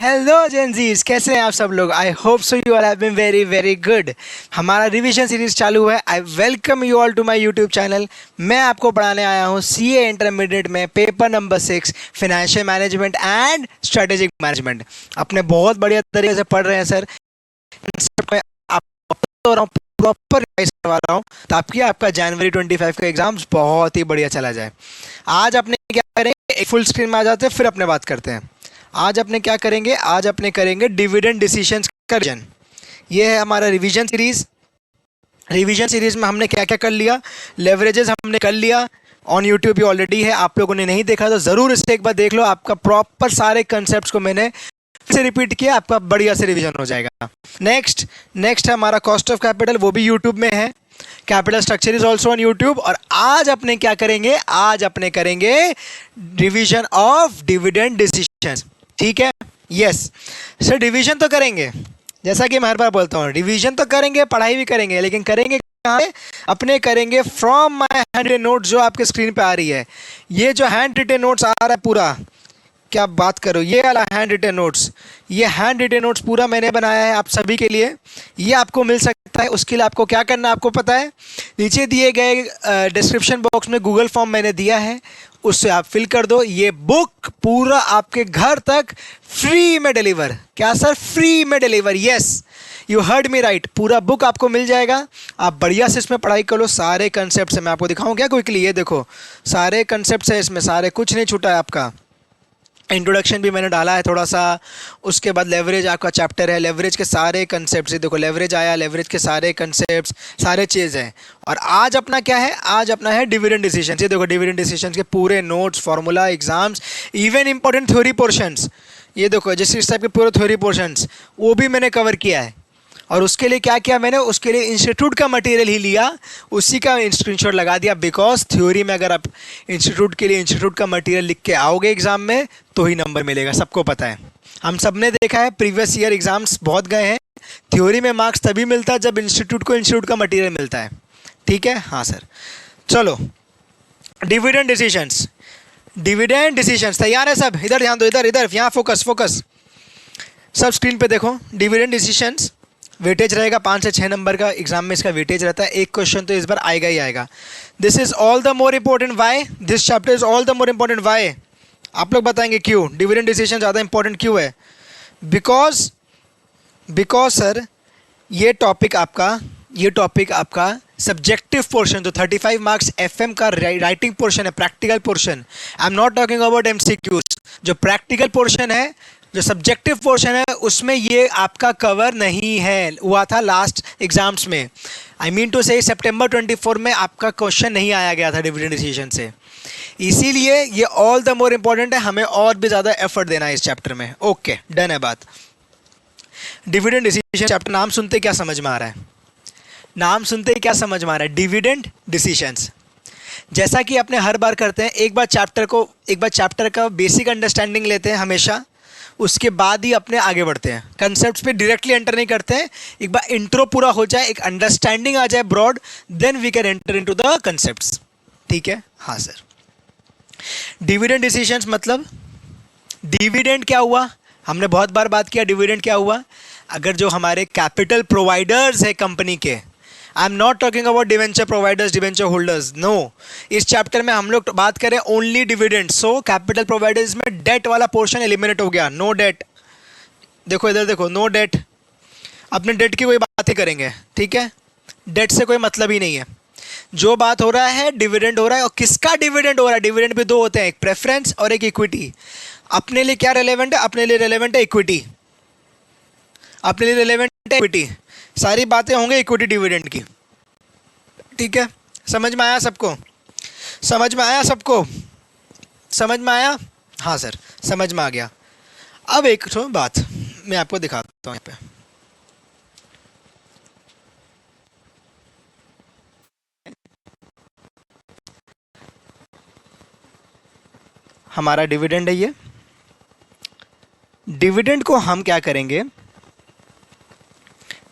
Hello Gen Zs, कैसे हैं आप सब लोग। I hope so you all have been very very good. हमारा रिवीजन सीरीज चालू है। I welcome you all to my YouTube channel. मैं आपको पढ़ाने आया हूँ सीए इंटरमीडिएट में paper number 6 financial management and strategic management. अपने बहुत बढ़िया तरीके से पढ़ रहे हैं सर। मैं आपको प्रॉपर रिवाइज करवा रहा हूँ ताकि आपका जनवरी 25 का एग्जाम बहुत ही बढ़िया चला जाए। आज अपने क्या करेंगे, एक फुल स्क्रीन में आ जाते हैं फिर अपने बात करते हैं। आज अपने क्या करेंगे, आज अपने करेंगे डिविडेंड डिसीजंस का रिवीजन। ये है हमारा रिवीजन सीरीज। रिवीजन सीरीज में हमने क्या क्या कर लिया, लेवरेजेस हमने कर लिया, ऑन यूट्यूब भी ऑलरेडी है। आप लोगों ने नहीं देखा तो ज़रूर इसे एक बार देख लो। आपका प्रॉपर सारे कंसेप्ट को मैंने से रिपीट किया, आपका बढ़िया से रिवीजन हो जाएगा। नेक्स्ट नेक्स्ट है हमारा कॉस्ट ऑफ कैपिटल, वो भी यूट्यूब में है। Capital structure is also on YouTube. और आज अपने क्या करेंगे, आज अपने करेंगे डिवीजन ऑफ डिविडेंड डिसीजंस। ठीक है, यस सर। डिवीजन तो करेंगे, जैसा कि मैं हर बार बोलता हूँ, डिवीजन तो करेंगे, पढ़ाई भी करेंगे, लेकिन करेंगे कहाँ पे? अपने करेंगे from my handwritten notes जो आपके स्क्रीन पे आ रही है। ये जो हैंड रिटन नोट्स आ रहा है पूरा, क्या बात करो, ये वाला हैंड रिटन नोट्स, ये हैंड रिटन नोट्स पूरा मैंने बनाया है आप सभी के लिए। ये आपको मिल सकता है। उसके लिए आपको क्या करना है आपको पता है, नीचे दिए गए डिस्क्रिप्शन बॉक्स में गूगल फॉर्म मैंने दिया है, उससे आप फिल कर दो। ये बुक पूरा आपके घर तक फ्री में डिलीवर। क्या सर, फ्री में deliver? Yes, you heard me right. पूरा बुक आपको मिल जाएगा। आप बढ़िया से इसमें पढ़ाई कर लो। सारे कंसेप्ट है, मैं आपको दिखाऊं क्या क्विकली। ये देखो सारे कंसेप्ट है इसमें, सारे, कुछ नहीं छूटा है आपका। इंट्रोडक्शन भी मैंने डाला है थोड़ा सा। उसके बाद लेवरेज आपका चैप्टर है, लेवरेज के सारे कंसेप्ट। ये देखो लेवरेज आया, लेवरेज के सारे कंसेप्ट, सारे चीज़ हैं। और आज अपना क्या है, आज अपना है डिविडेंड डिसीजन। ये देखो डिविडेंड डिसीजन के पूरे notes, formula, exams, even important theory portions. ये देखो जिस टाइप के पूरे थ्योरी पोर्शंस वो भी मैंने कवर किया है। और उसके लिए क्या किया मैंने, उसके लिए इंस्टीट्यूट का मटेरियल ही लिया, उसी का स्क्रीनशॉट लगा दिया। बिकॉज थ्योरी में अगर आप इंस्टीट्यूट के लिए इंस्टीट्यूट का मटेरियल लिख के आओगे एग्जाम में तो ही नंबर मिलेगा, सबको पता है। हम सब ने देखा है, प्रीवियस ईयर एग्जाम्स बहुत गए हैं। थ्योरी में मार्क्स तभी मिलता है जब इंस्टीट्यूट को इंस्टीट्यूट का मटेरियल मिलता है। ठीक है, हाँ सर। चलो, डिविडेंड डिसीजंस, डिविडेंड डिसीजंस तैयार है सब? इधर ध्यान दो, इधर इधर, यहाँ फोकस फोकस। सब स्क्रीन पे देखो। डिविडेंड डिसीजंस वेटेज रहेगा 5 से 6 नंबर का एग्जाम में इसका वेटेज रहता है। एक क्वेश्चन तो इस बार आएगा ही आएगा। This is all the more important Y, this chapter is all the more important Y. आप लोग बताएंगे क्यों डिविडेंड डिसीजन ज़्यादा इंपॉर्टेंट क्यों है? बिकॉज बिकॉज सर ये टॉपिक आपका सब्जेक्टिव पोर्शन जो 35 मार्क्स एफएम का राइटिंग पोर्शन है, practical portion. I am not talking about MCQs. जो प्रैक्टिकल पोर्शन है, जो सब्जेक्टिव पोर्शन है, उसमें ये आपका कवर नहीं है, हुआ था लास्ट एग्जाम्स में। आई मीन टू से सितंबर 24 में आपका क्वेश्चन नहीं आया गया था डिविडेंड डिसीजन से। इसीलिए ये ऑल द मोर इंपॉर्टेंट है, हमें और भी ज़्यादा एफर्ट देना है इस चैप्टर में। ओके, डन है बात। डिविडेंड डिसीजन चैप्टर, नाम सुनते क्या समझ में आ रहा है? नाम सुनते ही क्या समझ में आ रहा है? Dividend decisions. जैसा कि अपने हर बार करते हैं, एक बार चैप्टर का बेसिक अंडरस्टैंडिंग लेते हैं हमेशा, उसके बाद ही अपने आगे बढ़ते हैं। कंसेप्ट्स पे डायरेक्टली एंटर नहीं करते हैं। एक बार इंट्रो पूरा हो जाए, एक अंडरस्टैंडिंग आ जाए broad, then we can enter into the concepts. ठीक है, हाँ सर। डिविडेंड डिसीजंस मतलब, डिविडेंड क्या हुआ, हमने बहुत बार बात किया। डिविडेंड क्या हुआ, अगर जो हमारे कैपिटल प्रोवाइडर्स है कंपनी के, I am not talking about debenture providers, debenture holders, no. इस चैप्टर में हम लोग बात करें only dividend. So capital providers में डेट वाला पोर्शन एलिमिनेट हो गया, नो डेट। देखो इधर देखो, नो डेट। अपने डेट की कोई बात ही करेंगे, ठीक है? डेट से कोई मतलब ही नहीं है। जो बात हो रहा है डिविडेंड हो रहा है। और किसका डिविडेंड हो रहा है? डिविडेंड भी दो होते हैं, एक प्रेफरेंस और एक इक्विटी। अपने लिए क्या रेलेवेंट है? अपने लिए रेलेवेंट है इक्विटी। अपने लिए रेलेवेंट है इक्विटी। सारी बातें होंगी इक्विटी डिविडेंड की। ठीक है, समझ में आया सबको? समझ में आया सबको? समझ में आया? हाँ सर, समझ में आ गया। अब एक तो बात मैं आपको दिखाता हूँ। यहाँ पे हमारा डिविडेंड है। ये डिविडेंड को हम क्या करेंगे,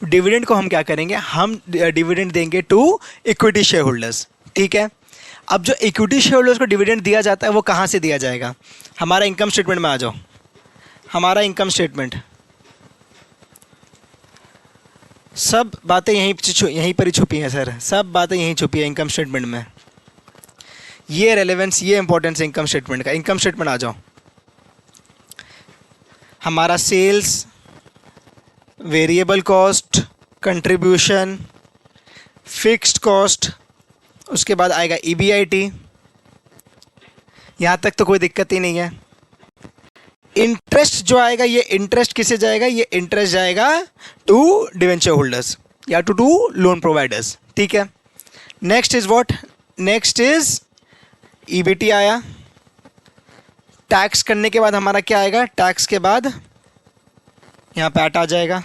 डिविडेंड को हम क्या करेंगे, हम डिविडेंड देंगे टू इक्विटी शेयर होल्डर्स। ठीक है, अब जो इक्विटी शेयर होल्डर्स को डिविडेंड दिया जाता है वो कहाँ से दिया जाएगा? हमारा इनकम स्टेटमेंट में आ जाओ। हमारा इनकम स्टेटमेंट, सब बातें यहीं पर ही छुपी हैं सर, सब बातें यहीं छुपी है इनकम स्टेटमेंट में। ये रेलेवेंस, ये इंपॉर्टेंस है इनकम स्टेटमेंट का। इनकम स्टेटमेंट आ जाओ, हमारा sales, variable cost, contribution, fixed cost, उसके बाद आएगा ईबीआईटी। यहाँ तक तो कोई दिक्कत ही नहीं है। इंटरेस्ट जो आएगा, ये इंटरेस्ट किसे जाएगा? ये इंटरेस्ट जाएगा टू डिवेंचर होल्डर्स या टू लोन प्रोवाइडर्स, ठीक है। Next is what? Next is EBT आया। टैक्स करने के बाद हमारा क्या आएगा? टैक्स के बाद यहाँ पैट आ जाएगा।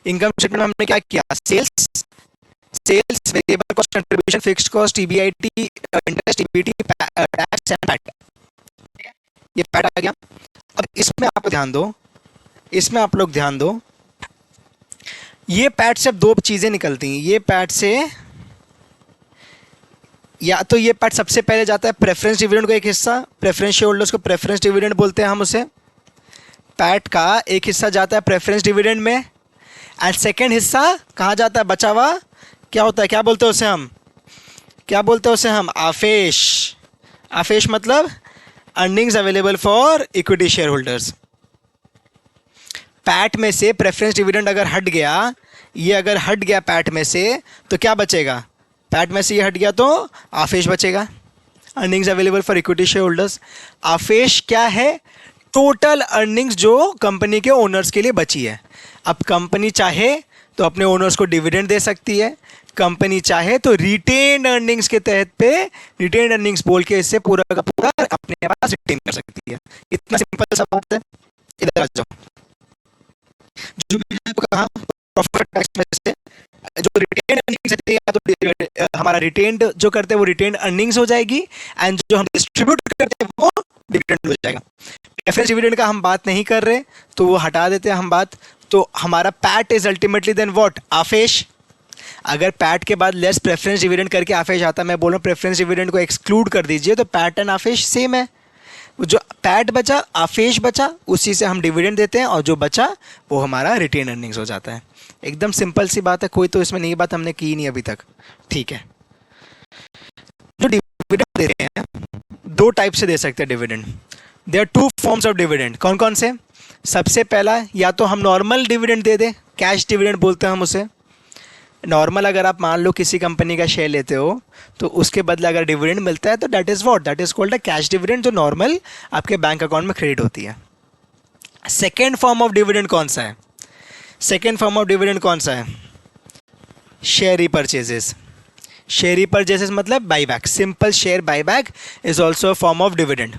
इनकम स्टेटमेंट में हमने क्या किया? Sales, variable cost, contribution, fixed cost, EBIT, interest, EBT, tax and PAT. ये पैट आ गया। अब इसमें आप ध्यान दो, इसमें आप लोग ध्यान दो, ये पैट से अब दो चीज़ें निकलती हैं। ये पैट से या तो ये पैट सबसे पहले जाता है प्रेफरेंस डिविडेंड को एक हिस्सा, प्रेफरेंस शेयर होल्डर्स को प्रेफरेंस डिविडेंड बोलते हैं हम उसे। पैट का एक हिस्सा जाता है प्रेफरेंस डिविडेंड में, एंड सेकेंड हिस्सा कहाँ जाता है? बचा हुआ क्या होता है? क्या बोलते हैं उसे हम? क्या बोलते हैं उसे हम? आफेश। आफेश मतलब earnings available for equity share holders. PAT में से प्रेफरेंस डिविडेंड अगर हट गया, ये अगर हट गया पैट में से, तो क्या बचेगा? पैट में से ये हट गया तो आफेश बचेगा, earnings available for equity share holders. आफेश क्या है? टोटल अर्निंग्स जो कंपनी के ओनर्स के लिए बची है। अब कंपनी चाहे तो अपने ओनर्स को डिविडेंड दे सकती है, कंपनी चाहे तो रिटेन्ड अर्निंग्स के तहत पे रिटेन्ड अर्निंग्स बोल के इससे पूरा का पूरा अपने पास रिटेन कर सकती है। इतना सिंपल सा बात है। इधर आ जाओ, जो भी आपको कहा प्रॉफिट टैक्स में से जो रिटेन्ड अर्निंग्स है, या तो हमारा रिटेन्ड जो करते हैं वो रिटेन्ड अर्निंग्स हो जाएगी, एंड जो हम डिस्ट्रीब्यूट करते हैं वो डिविडेंड हो जाएगा। प्रेफरेंस डिविडेंड का हम बात नहीं कर रहे, तो वो हटा देते हैं हम बात। तो हमारा PAT is ultimately then what? आफेश। अगर पैट के बाद लेस प्रेफरेंस डिविडेंड करके आफेश आता, मैं बोल रहा हूँ प्रेफरेंस डिविडेंड को एक्सक्लूड कर दीजिए, तो पैट एंड आफेश सेम है। जो पैट बचा, आफेश बचा, उसी से हम डिविडेंड देते हैं, और जो बचा वो हमारा रिटेन अर्निंग्स हो जाता है। एकदम सिंपल सी बात है, कोई तो इसमें नई बात हमने की नहीं अभी तक, ठीक है। जो डिविडेंड दे रहे हैं, दो टाइप से दे सकते हैं dividend. There are two forms of dividend. कौन कौन से? सबसे पहला, या तो हम नॉर्मल डिविडेंड दे दें, कैश डिविडेंड बोलते हैं हम उसे। नॉर्मल अगर आप मान लो किसी कंपनी का शेयर लेते हो, तो उसके बदले अगर डिविडेंड मिलता है तो that is what? That is called a cash dividend, जो नॉर्मल आपके बैंक अकाउंट में क्रेडिट होती है। सेकेंड फॉर्म ऑफ डिविडेंड कौन सा है? सेकेंड फॉर्म ऑफ डिविडेंड कौन सा है? शेयर रीपरचेजेस। शेयर रीपरचेजेस मतलब buyback. Simple share buyback is also a form of dividend.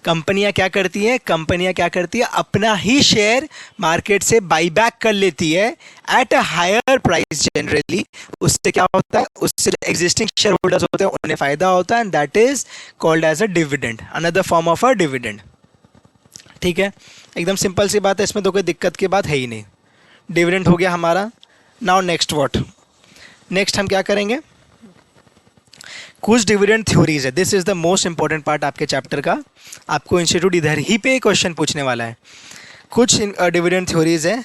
कंपनियां क्या करती हैं? कंपनियां क्या करती है? अपना ही शेयर मार्केट से बाईबैक कर लेती है at a higher price generally. उससे क्या होता है? उससे जो एग्जिस्टिंग शेयर होल्डर्स होते हैं उन्हें फ़ायदा होता है, and that is called as a dividend, another form of a dividend. ठीक है, एकदम सिंपल सी बात है, इसमें तो कोई दिक्कत की बात है ही नहीं। डिविडेंड हो गया हमारा। Now next what? नेक्स्ट हम क्या करेंगे? कुछ डिविडेंड थ्योरीज है। This is the most important part आपके चैप्टर का। आपको इंस्टीट्यूट इधर ही पे क्वेश्चन पूछने वाला है। कुछ डिविडेंड थ्योरीज है।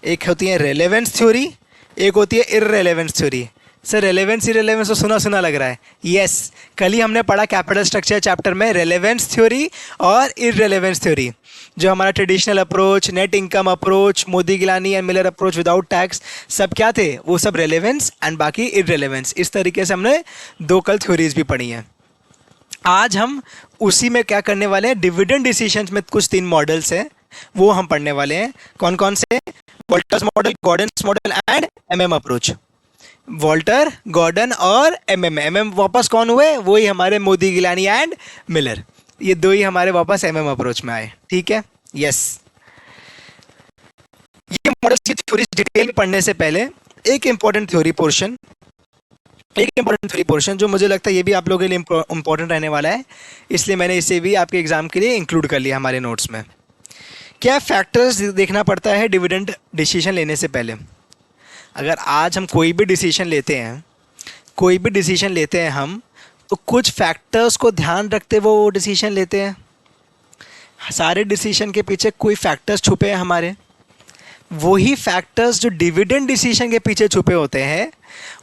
एक होती है रेलेवेंस थ्योरी, एक होती है इररेलेवेंस थ्योरी। सर रेलेवेंस इररेलेवेंस तो सुना सुना लग रहा है। यस, कल ही हमने पढ़ा कैपिटल स्ट्रक्चर चैप्टर में रेलेवेंस थ्योरी और इररेलेवेंस थ्योरी। जो हमारा traditional approach, net income approach, Modigliani and Miller approach without tax, सब क्या थे? वो सब रेलेवेंस एंड बाकी इररेलेवेंस। इस तरीके से हमने दो कल थ्योरीज भी पढ़ी हैं। आज हम उसी में क्या करने वाले हैं? डिविडेंड डिसीजंस में कुछ 3 मॉडल्स हैं, वो हम पढ़ने वाले हैं। कौन कौन से? Walter's model, Gordon's model and MM approach. Walter, Gordon और एमएम। एमएम वापस कौन हुए? वही हमारे मोदी गिलानी एंड मिलर। ये दो ही हमारे वापस एमएम अप्रोच में आए। ठीक है, यस। ये मॉडल्स की थ्योरी डिटेल पढ़ने से पहले एक इंपॉर्टेंट थ्योरी पोर्शन जो मुझे लगता है ये भी आप लोगों के लिए इंपॉर्टेंट रहने वाला है, इसलिए मैंने इसे भी आपके एग्जाम के लिए इंक्लूड कर लिया हमारे नोट्स में। क्या फैक्टर्स देखना पड़ता है डिविडेंड डिसीजन लेने से पहले? अगर आज हम कोई भी डिसीजन लेते हैं हम, तो कुछ फैक्टर्स को ध्यान रखते वो डिसीजन लेते हैं। सारे डिसीजन के पीछे कोई फैक्टर्स छुपे हैं हमारे, वही फैक्टर्स जो डिविडेंड डिसीजन के पीछे छुपे होते हैं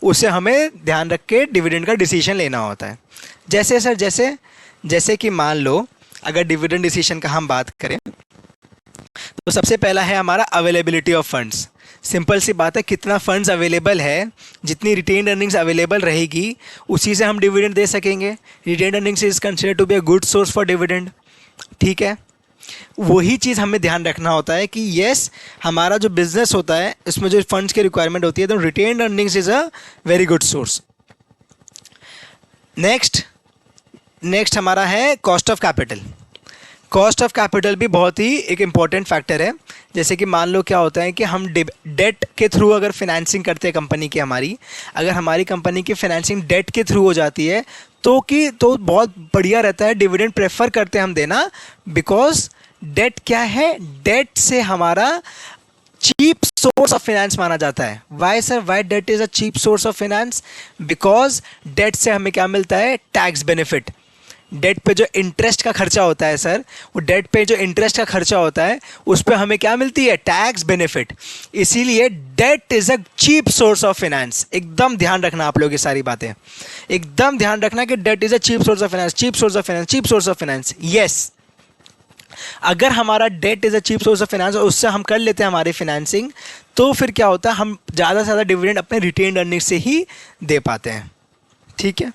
उसे हमें ध्यान रख के डिविडेंड का डिसीजन लेना होता है। जैसे सर जैसे जैसे कि मान लो अगर डिविडेंड डिसीजन का हम बात करें तो सबसे पहला है हमारा अवेलेबिलिटी ऑफ फंड्स। सिंपल सी बात है, कितना फंड्स अवेलेबल है, जितनी रिटेन्ड अर्निंग्स अवेलेबल रहेगी उसी से हम डिविडेंड दे सकेंगे। Retained earnings is considered to be a good source for dividend. ठीक है, वही चीज़ हमें ध्यान रखना होता है कि येस हमारा जो बिजनेस होता है उसमें जो फंड्स की रिक्वायरमेंट होती है तो retained earnings is a very good source. Next हमारा है cost of capital. Cost of capital भी बहुत ही एक इम्पॉर्टेंट फैक्टर है। जैसे कि मान लो क्या होता है कि हम डेट के थ्रू अगर फाइनेंसिंग करते हैं कंपनी की, अगर हमारी कंपनी की फाइनेंसिंग डेट के थ्रू हो जाती है तो बहुत बढ़िया रहता है, डिविडेंड प्रेफर करते हैं हम देना। बिकॉज डेट क्या है, डेट से हमारा चीप सोर्स ऑफ फाइनेंस माना जाता है। Why sir, why debt is a cheap source of finance? Because debt से हमें क्या मिलता है, टैक्स बेनिफिट। डेट पे जो इंटरेस्ट का खर्चा होता है सर, वो डेट पे जो इंटरेस्ट का खर्चा होता है उस पर हमें क्या मिलती है, टैक्स बेनिफिट। इसीलिए debt is a cheap source of finance. एकदम ध्यान रखना आप लोग ये सारी बातें, एकदम ध्यान रखना कि debt is a cheap source of finance, cheap source of finance, cheap source of finance. Yes, अगर हमारा debt is a cheap source of finance और उससे हम कर लेते हैं हमारी फाइनेंसिंग, तो फिर क्या होता है, हम ज़्यादा से ज़्यादा डिविडेंड अपने रिटेन्ड अर्निंग से ही दे पाते हैं। ठीक है,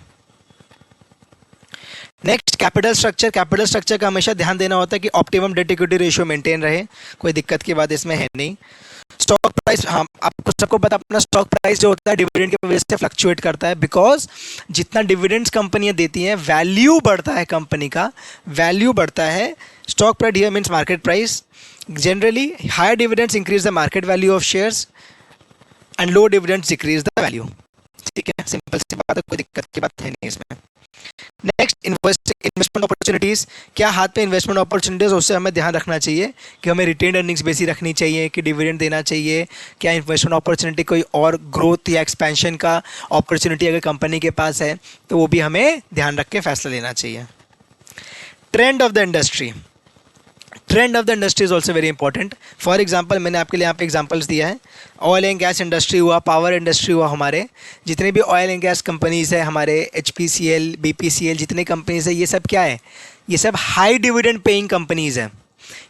next capital structure. Capital structure का हमेशा ध्यान देना होता है कि optimum debt equity ratio maintain रहे, कोई दिक्कत की बात इसमें है नहीं। स्टॉक प्राइस, हम आपको सबको पता, अपना स्टॉक प्राइस जो होता है डिविडेंड की वजह से फ्लक्चुएट करता है। बिकॉज जितना डिविडेंड्स कंपनियां देती हैं वैल्यू बढ़ता है, कंपनी का वैल्यू बढ़ता है। Stock price here means market price. Generally higher dividends increase the market value of shares and low dividends decrease the value. ठीक है, सिंपल सी बात है, कोई दिक्कत की बात है नहीं इसमें। Next, investment opportunities. क्या हाथ पे इन्वेस्टमेंट अपॉर्चुनिटीज़, उससे हमें ध्यान रखना चाहिए कि हमें रिटेन्ड अर्निंग्स बेसी रखनी चाहिए कि डिविडेंड देना चाहिए। क्या इन्वेस्टमेंट अपॉर्चुनिटी कोई और ग्रोथ या एक्सपेंशन का अपॉर्चुनिटी अगर कंपनी के पास है तो वो भी हमें ध्यान रख के फैसला लेना चाहिए। Trend of the industry. Trend of the industry is also very important. For example, मैंने आपके लिए यहाँ पे एग्जाम्पल्स दिया है। ऑयल एंड गैस इंडस्ट्री हुआ, पावर इंडस्ट्री हुआ, हमारे जितने भी ऑयल एंड गैस कंपनीज़ है, हमारे HPCL, BPCL, जितने कंपनीज़ है, ये सब क्या है, ये सब हाई डिविडेंड पेइंग कंपनीज़ हैं।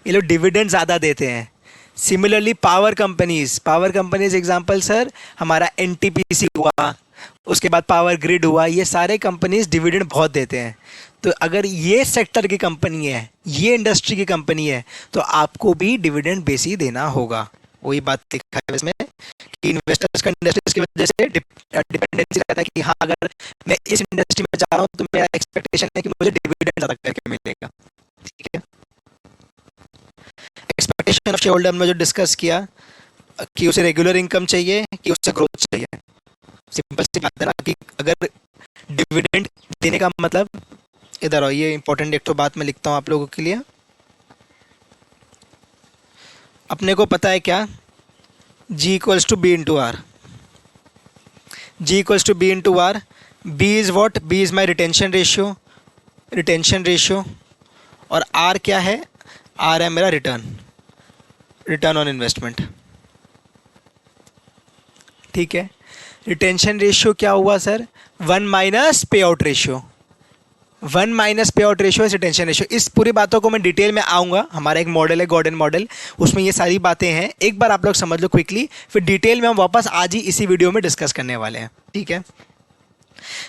ये लोग डिविडेंड ज़्यादा देते हैं। Similarly power companies example sir हमारा NTPC हुआ, उसके बाद पावर ग्रिड हुआ, ये सारे कंपनीज डिविडेंड बहुत देते हैं। तो अगर ये सेक्टर की कंपनी है, ये इंडस्ट्री की कंपनी है, तो आपको भी डिविडेंड बेसी देना होगा। वही बात लिखा है इसमें कि इन्वेस्टर्स का इंडस्ट्रीज की वजह से डिपेंडेंसी रहता है कि हाँ अगर मैं इस इंडस्ट्री में जा रहा हूँ तो मेरा एक्सपेक्टेशन है कि मुझे डिविडेंड ज़्यादा करके मिलेगा। ठीक है, एक्सपेक्टेशन ऑफ शेयर होल्डर में जो डिस्कस किया कि उसे रेगुलर इनकम चाहिए कि उससे ग्रोथ चाहिए। सिंपल सी बात है ना कि अगर डिविडेंड देने का मतलब, इधर आओ, ये इंपॉर्टेंट एक तो बात मैं लिखता हूँ आप लोगों के लिए। अपने को पता है क्या, G equals to B into R. G equals to B into R. B is what, B is my retention ratio. और R क्या है, R है मेरा रिटर्न ऑन इन्वेस्टमेंट। ठीक है, रिटेंशन रेशियो क्या हुआ सर, 1 माइनस पे आउट रेशियो। 1 माइनस पे out ratio is retention ratio. इस पूरी बातों को मैं डिटेल में आऊँगा, हमारा एक मॉडल है गॉर्डन मॉडल, उसमें ये सारी बातें हैं। एक बार आप लोग समझ लो क्विकली, फिर डिटेल में हम वापस आज ही इसी वीडियो में डिस्कस करने वाले हैं। ठीक है,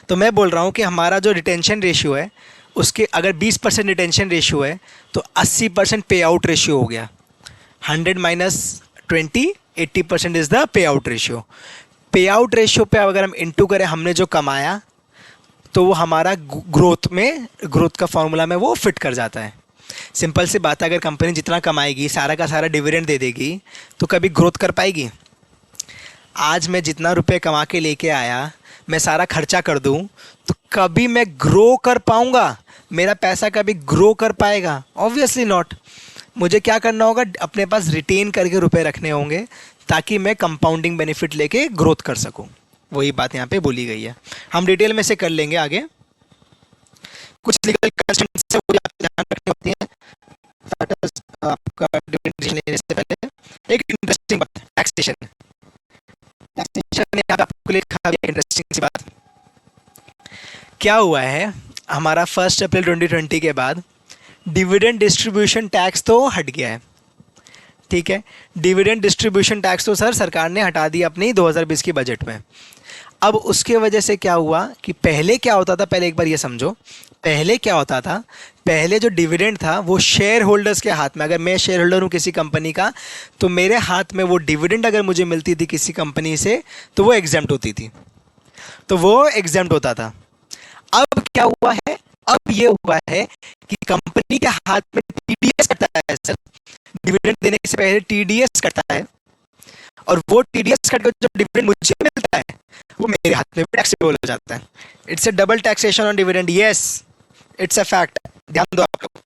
तो मैं बोल रहा हूँ कि हमारा जो रिटेंशन रेशियो है उसके अगर 20% रिटेंशन रेशियो है तो 80% पे आउट रेशियो हो गया। 100 minus 20, 80% is the pay out ratio. पे आउट रेशियो पे अगर हम इंटू करें हमने जो कमाया तो वो हमारा ग्रोथ का फॉर्मूला में वो फिट कर जाता है। सिंपल सी बात है, अगर कंपनी जितना कमाएगी सारा का सारा डिविडेंड दे देगी तो कभी ग्रोथ कर पाएगी? आज मैं जितना रुपए कमा के लेके आया मैं सारा खर्चा कर दूं तो कभी मैं ग्रो कर पाऊंगा? मेरा पैसा कभी ग्रो कर पाएगा? Obviously not. मुझे क्या करना होगा, अपने पास रिटेन करके रुपए रखने होंगे ताकि मैं कंपाउंडिंग बेनिफिट लेके ग्रोथ कर सकूं। वही बात यहाँ पे बोली गई है, हम डिटेल में से कर लेंगे आगे। कुछ लीगल कंस्ट्रेंट्स ध्यान रखनी होती हैं। आपका डिविडेंड लेने से पहले एक इंटरेस्टिंग बात, टैक्सेशन। टैक्सेशन ने आपको लिखा है इंटरेस्टिंग सी बात। क्या हुआ है, हमारा 1 अप्रैल 2020 के बाद डिविडेंड डिस्ट्रीब्यूशन टैक्स तो हट गया है, ठीक है। डिविडेंड डिस्ट्रीब्यूशन टैक्स तो सर सरकार ने हटा दिया अपनी 2020 की बजट में। अब उसके वजह से क्या हुआ कि पहले क्या होता था, पहले एक बार ये समझो, पहले क्या होता था, पहले जो डिविडेंड था वो शेयर होल्डर्स के हाथ में, अगर मैं शेयर होल्डर हूँ किसी कंपनी का तो मेरे हाथ में वो डिविडेंड अगर मुझे मिलती थी किसी कंपनी से तो वो एग्जेम्प्ट होती थी, तो वो एग्जेम्प्ट होता था। अब क्या हुआ है, अब ये हुआ है कि कंपनी के हाथ में टीडीएस कटता है सर, डिविडेंड देने से पहले टीडीएस कटता है, और वो टीडीएस कट कर जब डिविडेंड मुझे मिलता है वो मेरे हाथ में टैक्सेबल हो जाता है। It's a double taxation on dividend, yes it's a fact, ध्यान दो आप लोग,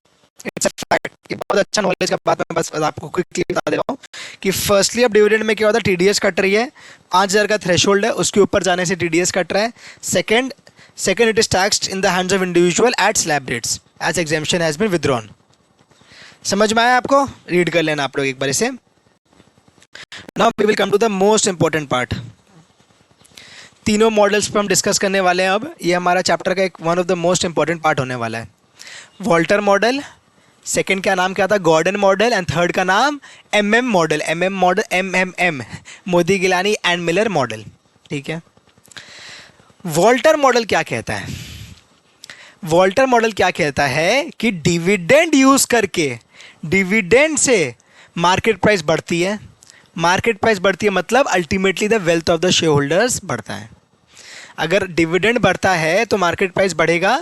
इट्स अ फैक्ट। ये बहुत अच्छा नॉलेज का बात, मैं बस आपको क्विकली बता दे रहा हूँ कि फर्स्टली अब डिविडेंड में क्या होता है, टीडीएस कट रही है, 5,000 का थ्रेशोल्ड है, उसके ऊपर जाने से टीडीएस कट रहा है। Second it is taxed in the hands of individual at slab rates as exemption has been withdrawn. समझ में आया आपको, रीड कर लेना आप लोग एक बार इसे। Now we will come to the most important part. तीनों मॉडल्स पर हम डिस्कस करने वाले हैं अब, ये हमारा चैप्टर का एक one of the most important part होने वाला है। वॉल्टर मॉडल, सेकंड का नाम क्या था, गॉर्डन मॉडल, एंड थर्ड का नाम MM model, MMM, Modigliani and Miller model, ठीक है। वॉल्टर मॉडल क्या कहता है, वॉल्टर मॉडल क्या कहता है कि डिविडेंड यूज करके, डिविडेंड से मार्केट प्राइस बढ़ती है, मार्केट प्राइस बढ़ती है मतलब ultimately the wealth of the share holders बढ़ता है। अगर डिविडेंड बढ़ता है तो मार्केट प्राइस बढ़ेगा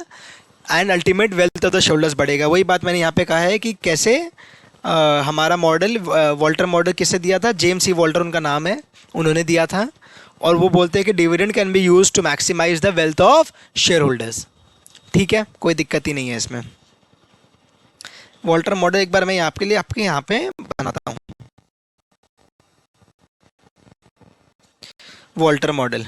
and ultimate wealth of the share holders बढ़ेगा। वही बात मैंने यहाँ पे कहा है कि कैसे हमारा मॉडल, वॉल्टर मॉडल किससे दिया था, जेम्स सी वॉल्टर उनका नाम है, उन्होंने दिया था, और वो बोलते हैं कि dividend can be use to maximize the wealth of shareholders, ठीक है, कोई दिक्कत ही नहीं है इसमें। वॉल्टर मॉडल एक बार मैं आपके लिए आपके यहाँ पे बनाता हूँ। वॉल्टर मॉडल,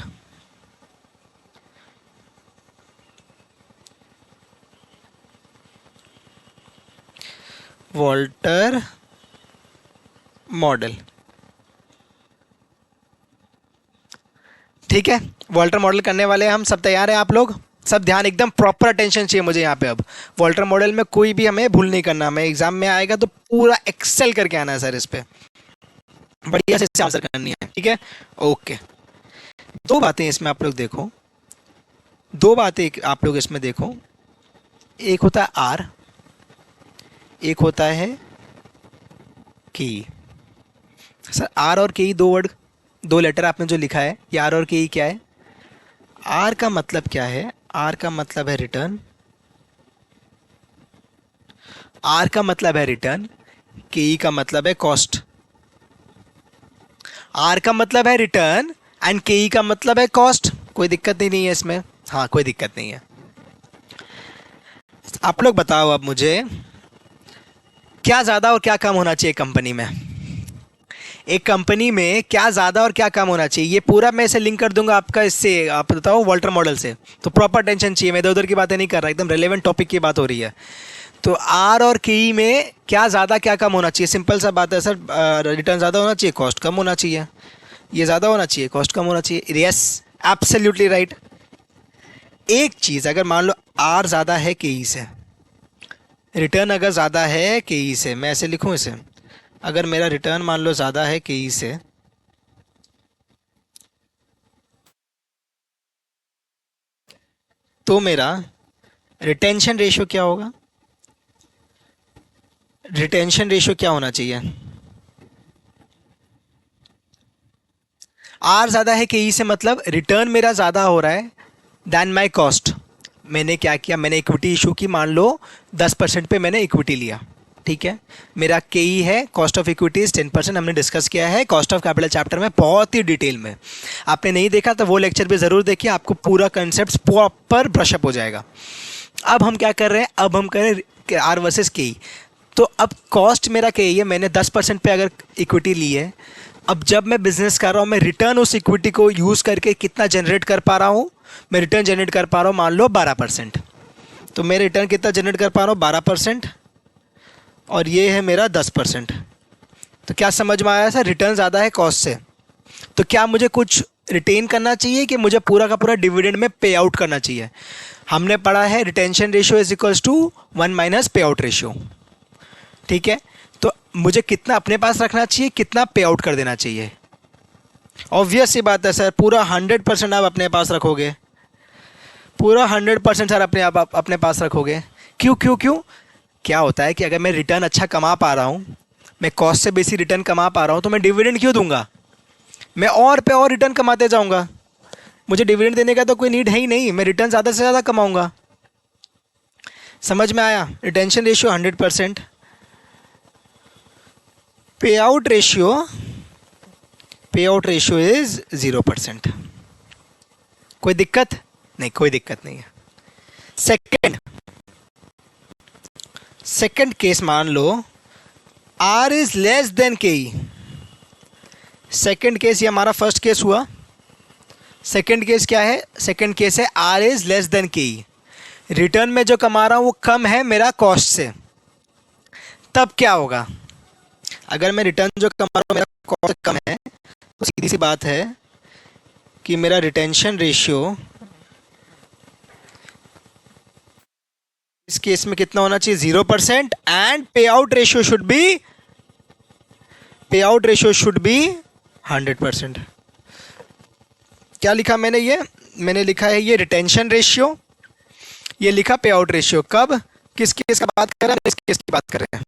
वॉल्टर मॉडल, ठीक है। वॉल्टर मॉडल करने वाले हम सब, तैयार हैं आप लोग सब, ध्यान एकदम प्रॉपर अटेंशन चाहिए मुझे यहाँ पे। अब वॉल्टर मॉडल में कोई भी हमें भूल नहीं करना, हमें एग्जाम में आएगा तो पूरा एक्सेल करके आना है सर, इस पे बढ़िया से आंसर करनी है, ठीक है, ओके। दो बातें इसमें आप लोग देखो, दो बातें आप लोग इसमें देखो, एक होता है आर, एक होता है की। सर आर और के, दो वर्ड, दो लेटर आपने जो लिखा है, ये आर और के क्या है, आर का मतलब क्या है, आर का मतलब है रिटर्न, आर का मतलब है रिटर्न, के का मतलब है कॉस्ट। आर का मतलब है रिटर्न एंड के का मतलब है कॉस्ट, कोई दिक्कत ही नहीं है इसमें, हाँ कोई दिक्कत नहीं है। आप लोग बताओ अब मुझे, क्या ज़्यादा और क्या कम होना चाहिए कंपनी में, एक कंपनी में क्या ज़्यादा और क्या कम होना चाहिए, ये पूरा मैं इसे लिंक कर दूंगा आपका इससे, आप बताओ वॉल्टर मॉडल से, तो प्रॉपर टेंशन चाहिए, मैं इधर उधर की बातें नहीं कर रहा, एकदम रेलेवेंट टॉपिक की बात हो रही है। तो आर और के में क्या ज़्यादा क्या कम होना चाहिए, सिंपल सा बात है सर, रिटर्न ज़्यादा होना चाहिए, कॉस्ट कम होना चाहिए, ये ज़्यादा होना चाहिए, कॉस्ट कम होना चाहिए, यस एब्सोल्युटली राइट। एक चीज़, अगर मान लो आर ज़्यादा है के से, रिटर्न अगर ज़्यादा है के से, मैं ऐसे लिखूँ इसे, अगर मेरा रिटर्न मान लो ज़्यादा है के से, तो मेरा रिटेंशन रेशियो क्या होगा, रिटेंशन रेशियो क्या होना चाहिए, आर ज़्यादा है के से मतलब रिटर्न मेरा ज़्यादा हो रहा है दैन माई कॉस्ट। मैंने क्या किया, मैंने इक्विटी इशू की, मान लो 10% पे मैंने इक्विटी लिया, ठीक है, मेरा के है, कॉस्ट ऑफ इक्विटी 10%, हमने डिस्कस किया है कॉस्ट ऑफ कैपिटल चैप्टर में बहुत ही डिटेल में, आपने नहीं देखा तो वो लेक्चर भी ज़रूर देखिए, आपको पूरा कंसेप्ट प्रॉपर ब्रशअप हो जाएगा। अब हम क्या कर रहे हैं, अब हम कर रहे हैं आर वर्सेस के, तो अब कॉस्ट मेरा के है, मैंने 10% पे अगर इक्विटी ली है, अब जब मैं बिजनेस कर रहा हूँ, मैं रिटर्न उस इक्विटी को यूज़ करके कितना जनरेट कर पा रहा हूँ, मैं रिटर्न जनरेट कर पा रहा हूँ मान लो 12%, तो मैं रिटर्न कितना जनरेट कर पा रहा हूँ 12%, और ये है मेरा 10%। तो क्या समझ में आया सर, रिटर्न ज़्यादा है कॉस्ट से। तो क्या मुझे कुछ रिटेन करना चाहिए कि मुझे पूरा का पूरा डिविडेंड में पे आउट करना चाहिए। हमने पढ़ा है retention ratio is equals to 1 minus पे आउट रेशियो। ठीक है, तो मुझे कितना अपने पास रखना चाहिए, कितना पे आउट कर देना चाहिए। ऑब्वियस सी बात है सर, पूरा 100% आप अपने पास रखोगे, पूरा 100% सर आप अपने पास रखोगे। क्यों क्यों क्यों? क्या होता है कि अगर मैं रिटर्न अच्छा कमा पा रहा हूँ, मैं कॉस्ट से बेसी रिटर्न कमा पा रहा हूँ, तो मैं डिविडेंड क्यों दूंगा? मैं और पे और रिटर्न कमाते जाऊंगा। मुझे डिविडेंड देने का तो कोई नीड है ही नहीं, मैं रिटर्न ज़्यादा से ज़्यादा कमाऊंगा। समझ में आया? रिटेंशन रेशियो 100%, पे आउट रेशियो इज 0%। कोई दिक्कत नहीं? कोई दिक्कत नहीं है। सेकंड केस मान लो R is less than K E. Second case, ये हमारा फर्स्ट केस हुआ। सेकंड केस क्या है? सेकंड केस है R is less than K E. Return में जो कमा रहा हूं वो कम है मेरा कॉस्ट से। तब क्या होगा? अगर मैं रिटर्न जो कमा रहा हूं मेरा कॉस्ट कम है, तो सीधी सी बात है कि मेरा रिटेंशन रेशियो इस केस में कितना होना चाहिए? 0%। एंड पे आउट रेशियो शुड बी 100%। क्या लिखा मैंने? मैंने लिखा है ये रिटेंशन रेशियो, ये लिखा पे आउट रेशियो। कब? किस केस का बात कर रहे हैं? इस केस की बात कर रहे हैं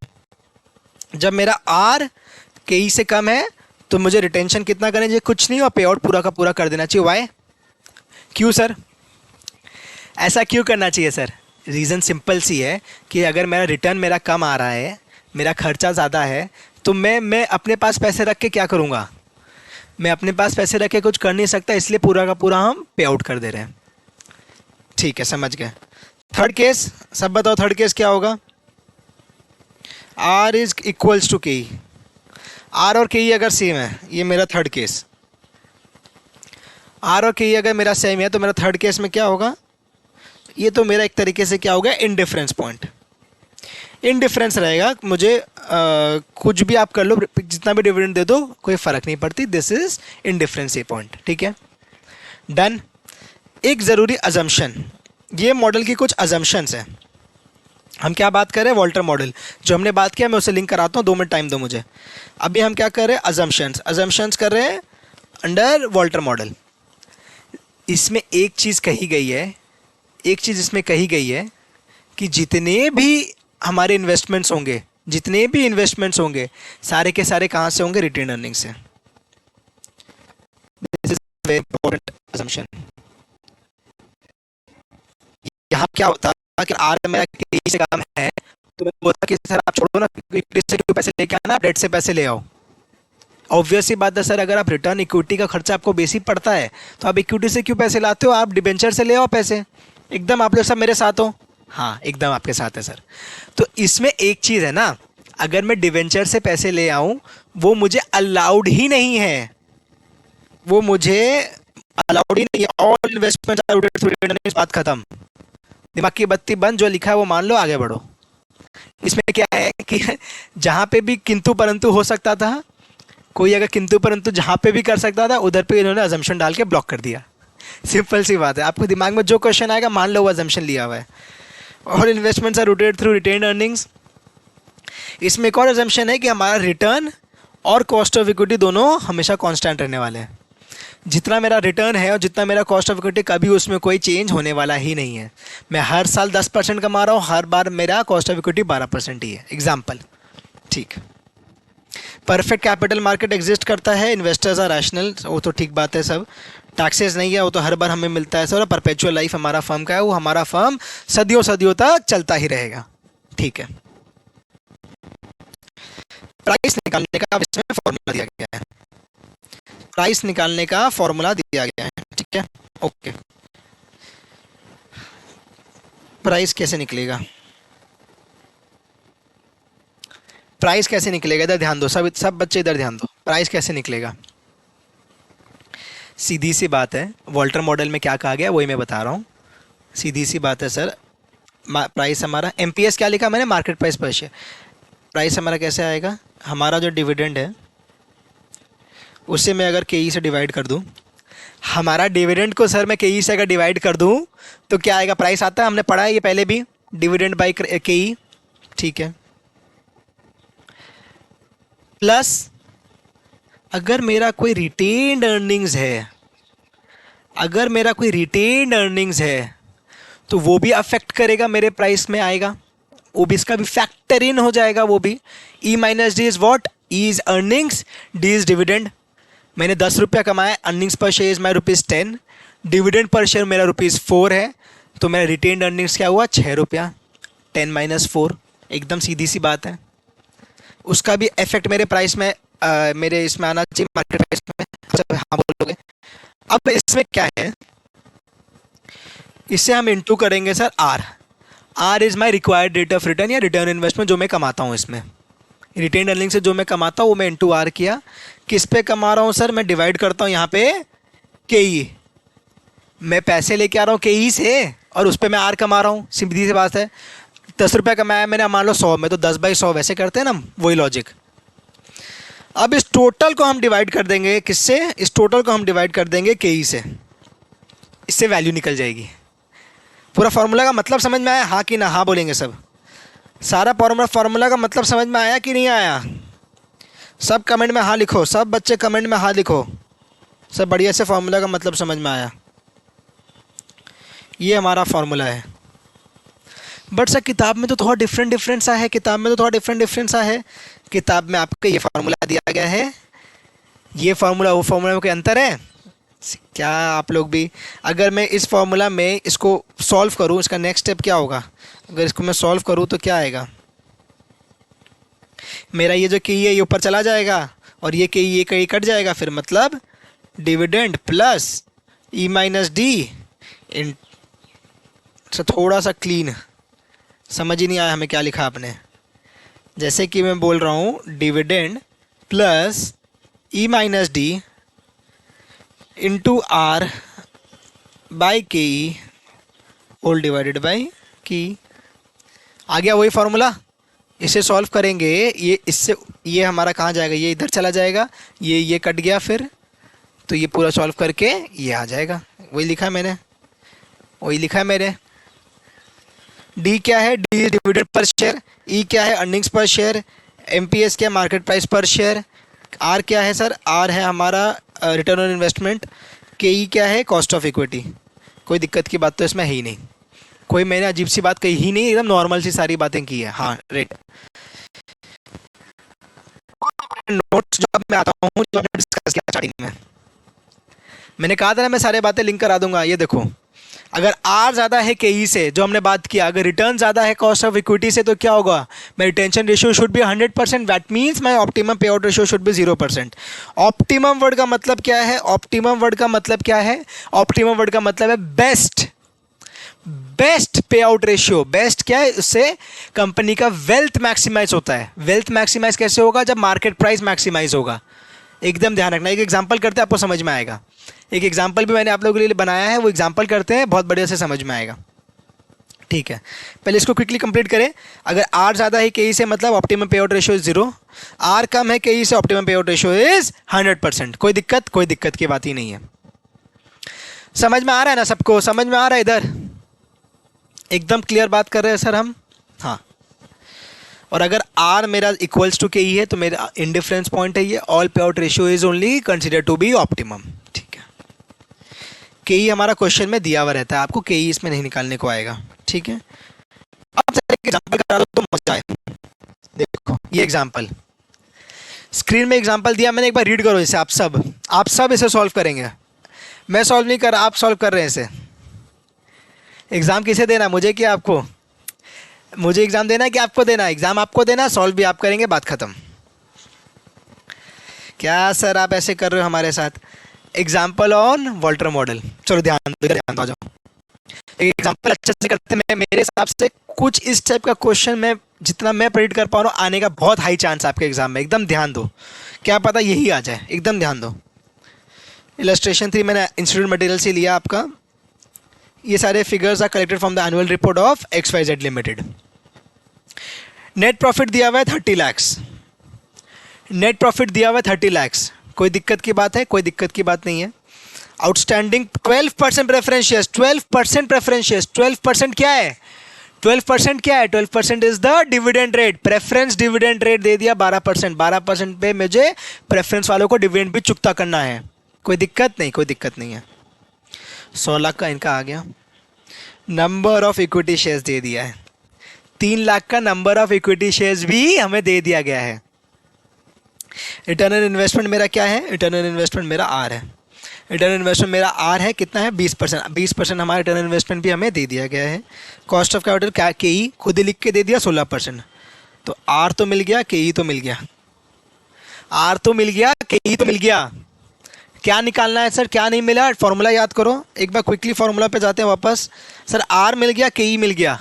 जब मेरा R के ई से कम है, तो मुझे रिटेंशन कितना करना चाहिए? कुछ नहीं, और पे आउट पूरा का पूरा कर देना चाहिए। वाई? क्यों सर? ऐसा क्यों करना चाहिए सर? रीज़न सिंपल सी है कि अगर मेरा रिटर्न मेरा कम आ रहा है, मेरा खर्चा ज़्यादा है, तो मैं अपने पास पैसे रख के क्या करूँगा? मैं अपने पास पैसे रख के कुछ कर नहीं सकता, इसलिए पूरा का पूरा हम पे आउट कर दे रहे हैं। ठीक है, समझ गए। थर्ड केस, सब बताओ थर्ड केस क्या होगा? R इज इक्वल्स टू के ई। R और के ई अगर सेम है, ये मेरा थर्ड केस। R और के ई अगर मेरा सेम है, तो मेरा थर्ड केस में क्या होगा? ये तो मेरा एक तरीके से क्या हो गया? Indifference point. इनडिफरेंस रहेगा, मुझे कुछ भी आप कर लो, जितना भी डिविडेंड दे दो कोई फ़र्क नहीं पड़ती। This is indifference A point. ठीक है, डन। एक ज़रूरी अजम्पशन, ये मॉडल की अजम्पशंस अजम्पशंस हैं। हम क्या बात कर रहे हैं? वॉल्टर मॉडल जो हमने बात किया, मैं उसे लिंक कराता हूँ, 2 मिनट टाइम दो मुझे। अभी हम क्या कर रहे हैं? अजम्पशंस कर रहे हैं अंडर वॉल्टर मॉडल। इसमें एक चीज़ कही गई है, इसमें कही गई है कि जितने भी हमारे इन्वेस्टमेंट्स होंगे, सारे के सारे कहाँ से होंगे? रिटेन अर्निंग से। This is very important assumption. यहाँ क्या होता है कि आर मेरा के से कम है, तो मैं बोलता कि सर आप छोड़ो ना, इक्विटी से क्यों पैसे लेके आना, आप डेट से पैसे ले आओ। ऑब्वियस सी बात है सर, अगर आप रिटर्न इक्विटी का खर्चा आपको बेसी पड़ता है, तो आप इक्विटी से क्यों पैसे लाते हो? आप डिबेंचर से ले आओ पैसे। एकदम आप लोग सब मेरे साथ हो? हाँ, एकदम आपके साथ है सर। तो इसमें एक चीज़ है ना, अगर मैं डिवेंचर से पैसे ले आऊँ, वो मुझे अलाउड ही नहीं है, ऑल इन्वेस्टमेंट। बात खत्म, दिमाग की बत्ती बंद, जो लिखा है वो मान लो, आगे बढ़ो। इसमें क्या है कि जहाँ पे भी किंतु परंतु हो सकता था, कोई अगर किंतु परंतु जहाँ पे भी कर सकता था, उधर पे इन्होंने अजम्पशन डाल के ब्लॉक कर दिया। सिंपल सी बात है, आपको दिमाग में जो क्वेश्चन आएगा मान लो वो अजम्पशन लिया हुआ है। और investments are rotated through retained earnings. इसमें एक और अजम्पशन है कि हमारा रिटर्न और कॉस्ट ऑफ इक्विटी दोनों हमेशा कांस्टेंट रहने वाले हैं। जितना मेरा रिटर्न है और जितना मेरा कॉस्ट ऑफ इक्विटी, कभी उसमें कोई चेंज होने वाला ही नहीं है। मैं हर साल 10% कमा रहा हूँ, हर बार मेरा कॉस्ट ऑफ इक्विटी 12% ही है। एग्जाम्पल, ठीक। परफेक्ट कैपिटल मार्केट एग्जिस्ट करता है, इन्वेस्टर्स आर रैशनल, वो तो ठीक बात है सब। टैक्सेस नहीं है, वो तो हर बार हमें मिलता है सर। परपेचुअल लाइफ हमारा फर्म का है, वो हमारा फर्म सदियों सदियों तक चलता ही रहेगा। ठीक है, प्राइस निकालने का इसमें फॉर्मूला दिया गया है, प्राइस निकालने का फॉर्मूला दिया गया है। ठीक है, ओके। प्राइस कैसे निकलेगा? प्राइस कैसे निकलेगा? इधर ध्यान दो, सब बच्चे इधर ध्यान दो। प्राइस कैसे निकलेगा? सीधी सी बात है, वॉल्टर मॉडल में क्या कहा गया वही मैं बता रहा हूँ। सीधी सी बात है सर, प्राइस हमारा एमपीएस क्या लिखा मैंने? Market price per share. Price हमारा कैसे आएगा, हमारा जो डिविडेंड है उसे मैं अगर के ई से डिवाइड कर दूं, हमारा डिविडेंड को सर मैं के ई से अगर डिवाइड कर दूं तो क्या आएगा, प्राइस आता है, हमने पढ़ा है ये पहले भी, डिविडेंड बाई के ई, ठीक है। प्लस अगर मेरा कोई रिटेन्ड अर्निंग्स है, अगर मेरा कोई रिटेन्ड अर्निंग्स है तो वो भी अफेक्ट करेगा, मेरे प्राइस में आएगा, वो भी, इसका भी फैक्टर इन हो जाएगा वो भी। E minus D is what, E is earnings, D is dividend. मैंने 10 रुपया कमाया, earnings per share is my ₹10, dividend per share मेरा ₹4 है, तो मेरा रिटेन्ड अर्निंग्स क्या हुआ, 6 रुपया, 10 माइनस 4, एकदम सीधी सी बात है। उसका भी इफेक्ट मेरे प्राइस में मेरे इसमें आना चाहिए, मार्केट प्राइस में। अच्छा हाँ बोलोगे, अब इसमें क्या है, इससे हम इंटू करेंगे sir R is my required rate of return या रिटर्न इन्वेस्टमेंट जो मैं कमाता हूँ, इसमें रिटेन अर्निंग से जो मैं कमाता हूँ वो मैं इंटू आर किया। किस पे कमा रहा हूँ सर, मैं डिवाइड करता हूँ यहाँ पे के ई, मैं पैसे लेके आ रहा हूँ के ई से और उस पर मैं आर कमा रहा हूँ, सीधी सी बात है। 10 रुपया कमाया मैंने, मान लो 100 में, तो 10/100 वैसे करते हैं ना, वही लॉजिक। अब इस टोटल को हम डिवाइड कर देंगे किससे, इस टोटल को हम डिवाइड कर देंगे के ई से, इससे वैल्यू निकल जाएगी। पूरा फार्मूला का मतलब समझ में आया, हाँ कि ना, हाँ बोलेंगे सब। सारा फार्मूला का मतलब समझ में आया कि नहीं आया, सब कमेंट में हाँ लिखो, सब बच्चे कमेंट में हाँ लिखो, सब बढ़िया से फार्मूला का मतलब समझ में आया। ये हमारा फार्मूला है। बट सर किताब में तो थोड़ा डिफरेंट सा है, किताब में तो थोड़ा डिफरेंट सा है। किताब में आपको ये फार्मूला दिया गया है, ये फार्मूला वो फार्मूला में कोई अंतर है क्या? आप लोग भी, अगर मैं इस फार्मूला में इसको सॉल्व करूँ, इसका नेक्स्ट स्टेप क्या होगा, अगर इसको मैं सॉल्व करूँ तो क्या आएगा, मेरा ये जो की है ये ऊपर चला जाएगा और ये की ये कहीं कट जाएगा, फिर मतलब dividend plus E minus D इन, थोड़ा सा क्लीन, समझ ही नहीं आया हमें क्या लिखा आपने। जैसे कि मैं बोल रहा हूँ dividend plus E minus D into R by K E whole divided by की, आ गया वही फार्मूला। इसे सॉल्व करेंगे, ये इससे ये हमारा कहाँ जाएगा, ये इधर चला जाएगा, ये कट गया, फिर तो ये पूरा सॉल्व करके ये आ जाएगा, वही लिखा है मैंने, वही लिखा है मेरे। डी क्या है, डी डिविडेंड पर शेयर, ई क्या है, अर्निंग्स पर शेयर, एमपीएस क्या है, market price per share, are क्या है सर, आर है हमारा रिटर्न ऑन इन्वेस्टमेंट, के ई क्या है, कॉस्ट ऑफ इक्विटी। कोई दिक्कत की बात तो इसमें है ही नहीं, कोई मैंने अजीब सी बात कही ही नहीं, एकदम नॉर्मल सी सारी बातें की है। हाँ रेट नोट्स जो अब मैं आता हूँ, जो हमने डिस्कस किया स्टार्टिंग में, मैंने कहा था ना मैं सारी बातें लिंक करा दूंगा। ये देखो, अगर आर ज़्यादा है के ई से, जो हमने बात किया, अगर रिटर्न ज़्यादा है कॉस्ट ऑफ इक्विटी से, तो क्या होगा, मेरी retention ratio should be 100%, that means my optimum pay out ratio should be 0%। Optimum word का मतलब क्या है, ऑप्टिमम वर्ड का मतलब क्या है, ऑप्टिमम वर्ड का मतलब है बेस्ट, बेस्ट पे आउट रेशियो। बेस्ट क्या है, उससे कंपनी का वेल्थ मैक्सिमाइज होता है। वेल्थ मैक्सिमाइज कैसे होगा, जब मार्केट प्राइस मैक्सिमाइज होगा। एकदम ध्यान रखना, एक एग्जांपल करते हैं आपको समझ में आएगा, एक एग्जांपल भी मैंने आप लोगों के लिए बनाया है, वो एग्जांपल करते हैं, बहुत बढ़िया से समझ में आएगा। ठीक है, पहले इसको क्विकली कंप्लीट करें। अगर आर ज़्यादा है के ई से, मतलब optimum pay out ratio is 0, are कम है के ई से, optimum pay out ratio is 100%। कोई दिक्कत, कोई दिक्कत की बात ही नहीं है। समझ में आ रहा है ना सबको, समझ में आ रहा है, इधर एकदम क्लियर बात कर रहे हैं सर हम। हाँ, और अगर आर मेरा इक्वल्स टू के ई है तो मेरा इंडिफरेंस पॉइंट है ये, all pay out ratio is only consider to be optimum. ठीक है, के ई हमारा क्वेश्चन में दिया हुआ रहता है, आपको के ई इसमें नहीं निकालने को आएगा। ठीक है, अब एग्जाम्पल करा दो तो मजा आए। देखो ये एग्जाम्पल स्क्रीन में एग्जाम्पल दिया मैंने, एक बार रीड करो इसे, आप सब इसे सॉल्व करेंगे, मैं सॉल्व नहीं कर रहा, आप सॉल्व कर रहे हैं इसे। एग्ज़ाम किसे देना, मुझे कि आपको? मुझे एग्ज़ाम देना है कि आपको देना है? एग्ज़ाम आपको देना, सॉल्व भी आप करेंगे, बात ख़त्म। क्या सर आप ऐसे कर रहे हो हमारे साथ? एग्जाम्पल ऑन वॉल्टर मॉडल, चलो ध्यान ध्यान आ जाओ। एग्जाम्पल अच्छे से करते हैं, मेरे हिसाब से कुछ इस टाइप का क्वेश्चन में जितना मैं प्रेडिक्ट कर पा रहा हूँ आने का बहुत हाई चांस आपके एग्जाम में। एकदम ध्यान दो, क्या पता यही आ जाए, एकदम ध्यान दो। इलस्ट्रेशन 3 मैंने इंस्टीट्यूट मटेरियल से लिया आपका। ये सारे figures are collected from the annual report of XYZ limited. Net profit दिया हुआ है 30 लाख, नेट प्रॉफिट दिया हुआ है 30 लाख। कोई दिक्कत की बात है? कोई दिक्कत की बात नहीं है। Outstanding 12% preference shares, 12% preference shares, 12% क्या है? 12% क्या है? 12% is the dividend rate, preference dividend rate दे दिया 12%। 12% पे मुझे प्रेफरेंस वालों को डिविडेंड भी चुकता करना है। कोई दिक्कत नहीं, कोई दिक्कत नहीं है। 100 लाख का इनका आ गया। नंबर ऑफ इक्विटी शेयर्स दे दिया है, 3 लाख का नंबर ऑफ इक्विटी शेयर्स भी हमें दे दिया गया है। रिटर्न ऑन इन्वेस्टमेंट मेरा क्या है? रिटर्न ऑन इन्वेस्टमेंट मेरा आर है। रिटर्न ऑन इन्वेस्टमेंट मेरा आर है, कितना है? 20%। 20% हमारा रिटर्न ऑन इन्वेस्टमेंट भी हमें दे दिया गया है। कॉस्ट ऑफ कैपिटल क्या? के ई खुद ही लिख के दे दिया 16%। तो आर तो मिल गया, के ई तो मिल गया, आर तो मिल गया, के ई तो मिल गया। क्या निकालना है सर? क्या नहीं मिला? फॉर्मूला याद करो एक बार, क्विकली फॉर्मूला पे जाते हैं वापस। सर आर मिल गया, के ई मिल गया,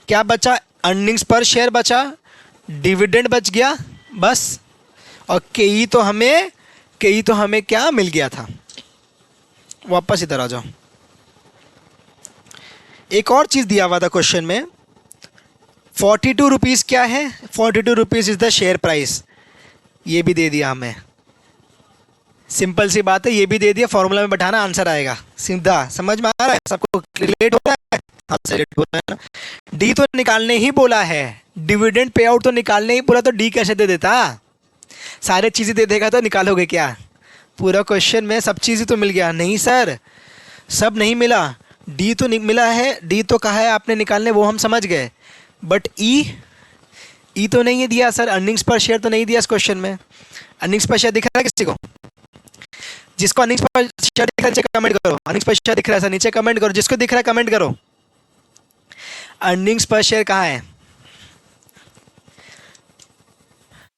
क्या बचा? अर्निंग्स पर शेयर बचा, डिविडेंड बच गया बस। और के तो हमें क्या मिल गया था? वापस इधर आ जाओ। एक और चीज़ दिया हुआ था क्वेश्चन में, 42 रुपीज़ क्या है? 42 rupees is the share price, ये भी दे दिया हमें। सिंपल सी बात है, ये भी दे दिया, फॉर्मूला में बैठाना, आंसर आएगा सीधा। समझ में आ रहा है सबको? रिलेट हो रहा है? हाँ रिलेट हो रहा है ना। डी तो निकालने ही बोला है, डिविडेंड पे आउट तो निकालने ही बोला, तो डी कैसे दे देता? सारे चीज़ें दे देगा तो निकालोगे क्या? पूरा क्वेश्चन में सब चीज़ें तो मिल गया? नहीं सर, सब नहीं मिला। डी तो मिला है, डी तो कहा है आपने निकालने, वो हम समझ गए, बट ई तो नहीं है दिया सर। अर्निंग्स पर शेयर तो नहीं दिया इस क्वेश्चन में। अर्निंग्स पर शेयर दिख रहा है किसी को? जिसको अर्निंग्स पर शेयर दिख रहा है नीचे कमेंट करो। अर्निंग्स पर शेयर दिख रहा है सर, नीचे कमेंट करो। जिसको दिख रहा है कमेंट करो। अर्निंग्स पर शेयर कहाँ है?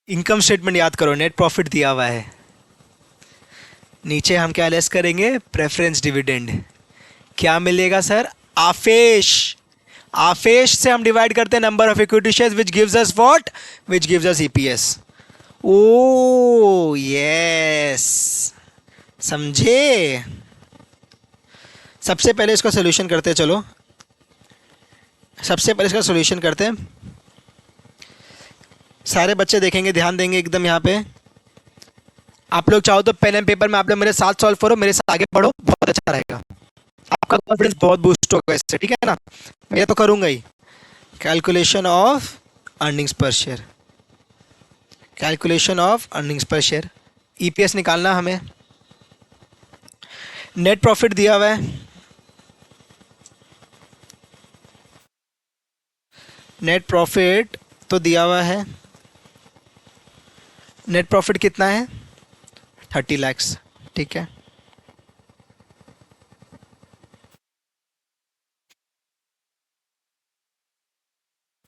इनकम स्टेटमेंट याद करो, नेट प्रॉफिट दिया हुआ है, नीचे हम क्या लेस करेंगे? Preference dividend. क्या मिलेगा सर? आफेश। आफेश से हम डिवाइड करते हैं number of equity shares, which gives us what? Which gives us EPS. O yes, समझे? सबसे पहले इसका सोल्यूशन करते हैं, चलो सबसे पहले इसका सोल्यूशन करते हैं। सारे बच्चे देखेंगे, ध्यान देंगे एकदम यहाँ पे। आप लोग चाहो तो पेन एंड पेपर में आप लोग मेरे साथ सॉल्व करो, मेरे साथ आगे बढ़ो, बहुत अच्छा रहेगा, आपका कॉन्फिडेंस बहुत बूस्ट होगा इससे, ठीक है ना? मैं तो करूँगा ही। Calculation of earnings per share, calculation of earnings per share, EPS निकालना हमें। नेट प्रॉफिट दिया हुआ है, नेट प्रॉफिट तो दिया हुआ है। नेट प्रॉफिट कितना है? 30 लाख, ठीक है।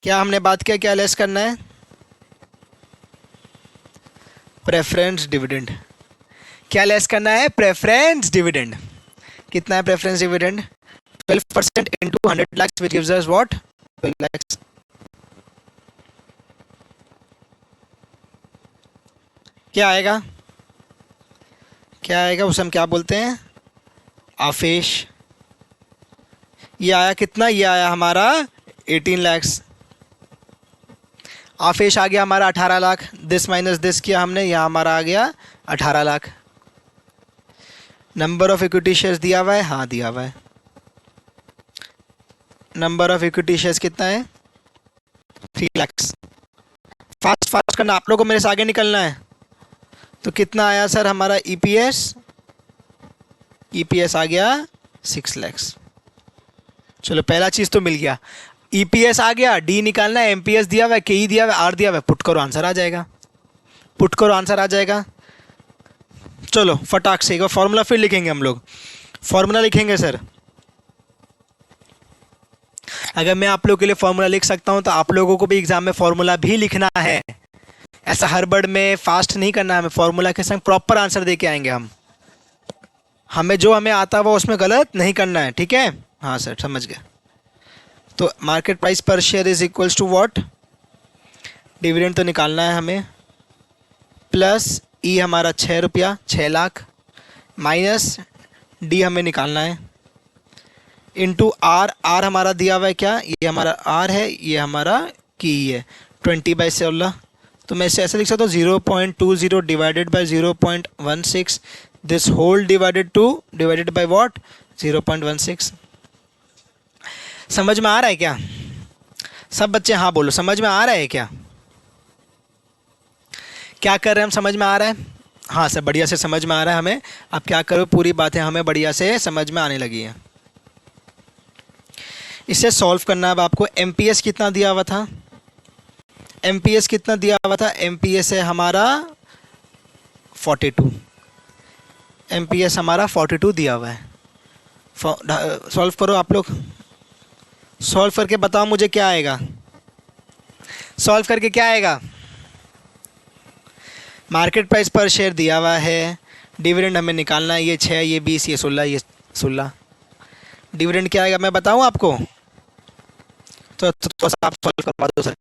क्या हमने बात किया, क्या लेस करना है? Preference dividend. क्या लेस करना है? Preference dividend. कितना है preference dividend? 12% into 100 lakh which gives us what? 12 lakh. क्या आएगा? क्या आएगा? उसे हम क्या बोलते हैं? आफेश। ये आया कितना? ये आया हमारा 18 लाख। आफेश आ गया हमारा 18 लाख। दिस माइनस दिस किया हमने, यहाँ हमारा आ गया 18 lakh. Number of equity shares दिया हुआ है? हाँ दिया हुआ है। नंबर ऑफ इक्विटी शेयर्स कितना है? 3 लाख। फास्ट फास्ट करना, आप लोगों को मेरे से आगे निकलना है। तो कितना आया सर हमारा ईपीएस? ईपीएस आ गया 6 लाख। चलो पहला चीज़ तो मिल गया, ईपीएस आ गया। डी निकालना है, एमपीएस दिया हुआ है, केई दिया हुआ है, आर दिया हुआ है। पुट करो आंसर आ जाएगा, पुट करो आंसर आ जाएगा। चलो फटाक से एक बार फॉर्मूला फिर लिखेंगे हम लोग। फॉर्मूला लिखेंगे सर, अगर मैं आप लोगों के लिए फॉर्मूला लिख सकता हूं तो आप लोगों को भी एग्जाम में फॉर्मूला भी लिखना है। ऐसा हड़बड़ में फास्ट नहीं करना है, हमें फॉर्मूला के संग प्रॉपर आंसर दे के आएंगे हम। हमें जो हमें आता हुआ उसमें गलत नहीं करना है, ठीक है? हाँ सर समझ गए। तो market price per share is equals to what? Dividend तो निकालना है हमें, प्लस ई हमारा 6 रुपया 6 लाख, माइनस डी हमें निकालना है, इनटू आर। आर हमारा दिया हुआ है क्या? ये हमारा आर है, ये हमारा की है। 20/16, तो मैं इसे ऐसे लिख सकता हूँ 0.20 divided by 0.16, this whole divided by what 0.16। समझ में आ रहा है क्या सब बच्चे? हाँ बोलो, समझ में आ रहा है क्या? क्या कर रहे हैं हम, समझ में आ रहा है? हाँ सर, बढ़िया से समझ में आ रहा है हमें। आप क्या करो, पूरी बातें हमें बढ़िया से समझ में आने लगी हैं। इसे सॉल्व करना है अब आपको। एमपीएस कितना दिया हुआ था? एमपीएस कितना दिया हुआ था? एमपीएस है हमारा 42। एमपीएस हमारा 42 दिया हुआ है। सॉल्व करो आप लोग, सॉल्व करके बताओ मुझे क्या आएगा। सॉल्व करके क्या आएगा? मार्केट प्राइस पर शेयर दिया हुआ है, डिविडेंड हमें निकालना है, ये 6, ये 20, ये 16, ये 16। डिविडेंड क्या आएगा मैं बताऊं आपको? तो आप सॉल्व करवा दो सर।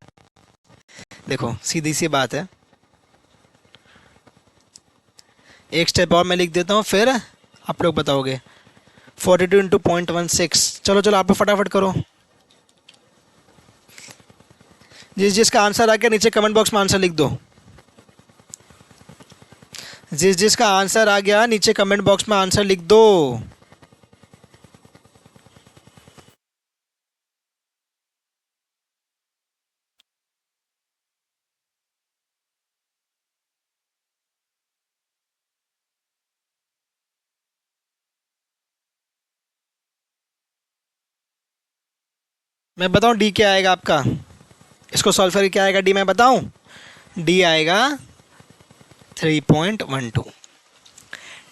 देखो सीधी सी बात है, एक स्टेप और मैं लिख देता हूँ, फिर आप लोग बताओगे। 42 इंटू 0.16। चलो चलो आप लोग फटाफट करो। जिसका आंसर आ गया नीचे कमेंट बॉक्स में आंसर लिख दो। जिसका आंसर आ गया नीचे कमेंट बॉक्स में आंसर लिख दो। मैं बताऊं डी क्या आएगा आपका? इसको सॉल्व करके क्या आएगा डी मैं बताऊं? डी आएगा 3.12।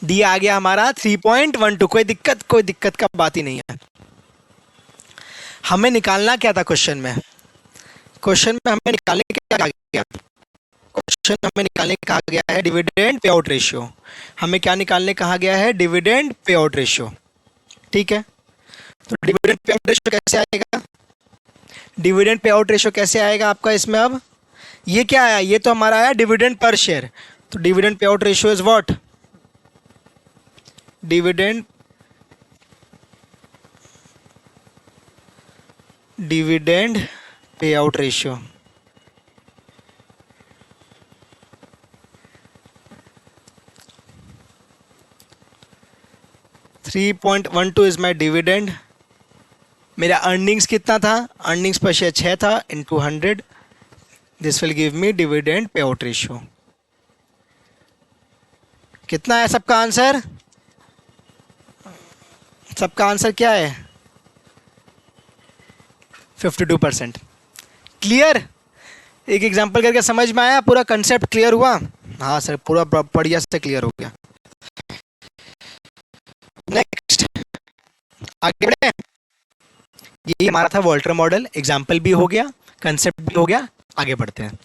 डी आ गया हमारा 3.12। कोई दिक्कत का बात ही नहीं है। हमें निकालना क्या था क्वेश्चन में? क्वेश्चन में हमें निकालने क्या कहा गया? क्वेश्चन में हमें निकालने कहा गया है डिविडेंड पे आउट रेशियो। हमें क्या निकालने कहा गया है? Dividend pay out ratio. ठीक है, तो डिविडेंड पे आउट रेशियो कैसे आएगा? डिविडेंड पे आउट रेशियो कैसे आएगा आपका इसमें? अब ये क्या आया? ये तो हमारा आया डिविडेंड पर शेयर। तो dividend pay out ratio is what? Dividend pay out ratio. $3.12 is my dividend. मेरा अर्निंग्स कितना था? अर्निंग्स पर शेयर 6 था, into 100, this will give me dividend pay out ratio. कितना है सबका आंसर? सबका आंसर क्या है? 52%। क्लियर? एक एग्जांपल करके समझ में आया? पूरा कंसेप्ट क्लियर हुआ? हाँ सर, पूरा बढ़िया से क्लियर हो गया। नेक्स्ट आगे बढ़े। ये हमारा था वॉल्टर मॉडल, एग्जाम्पल भी हो गया, कंसेप्ट भी हो गया। आगे बढ़ते हैं।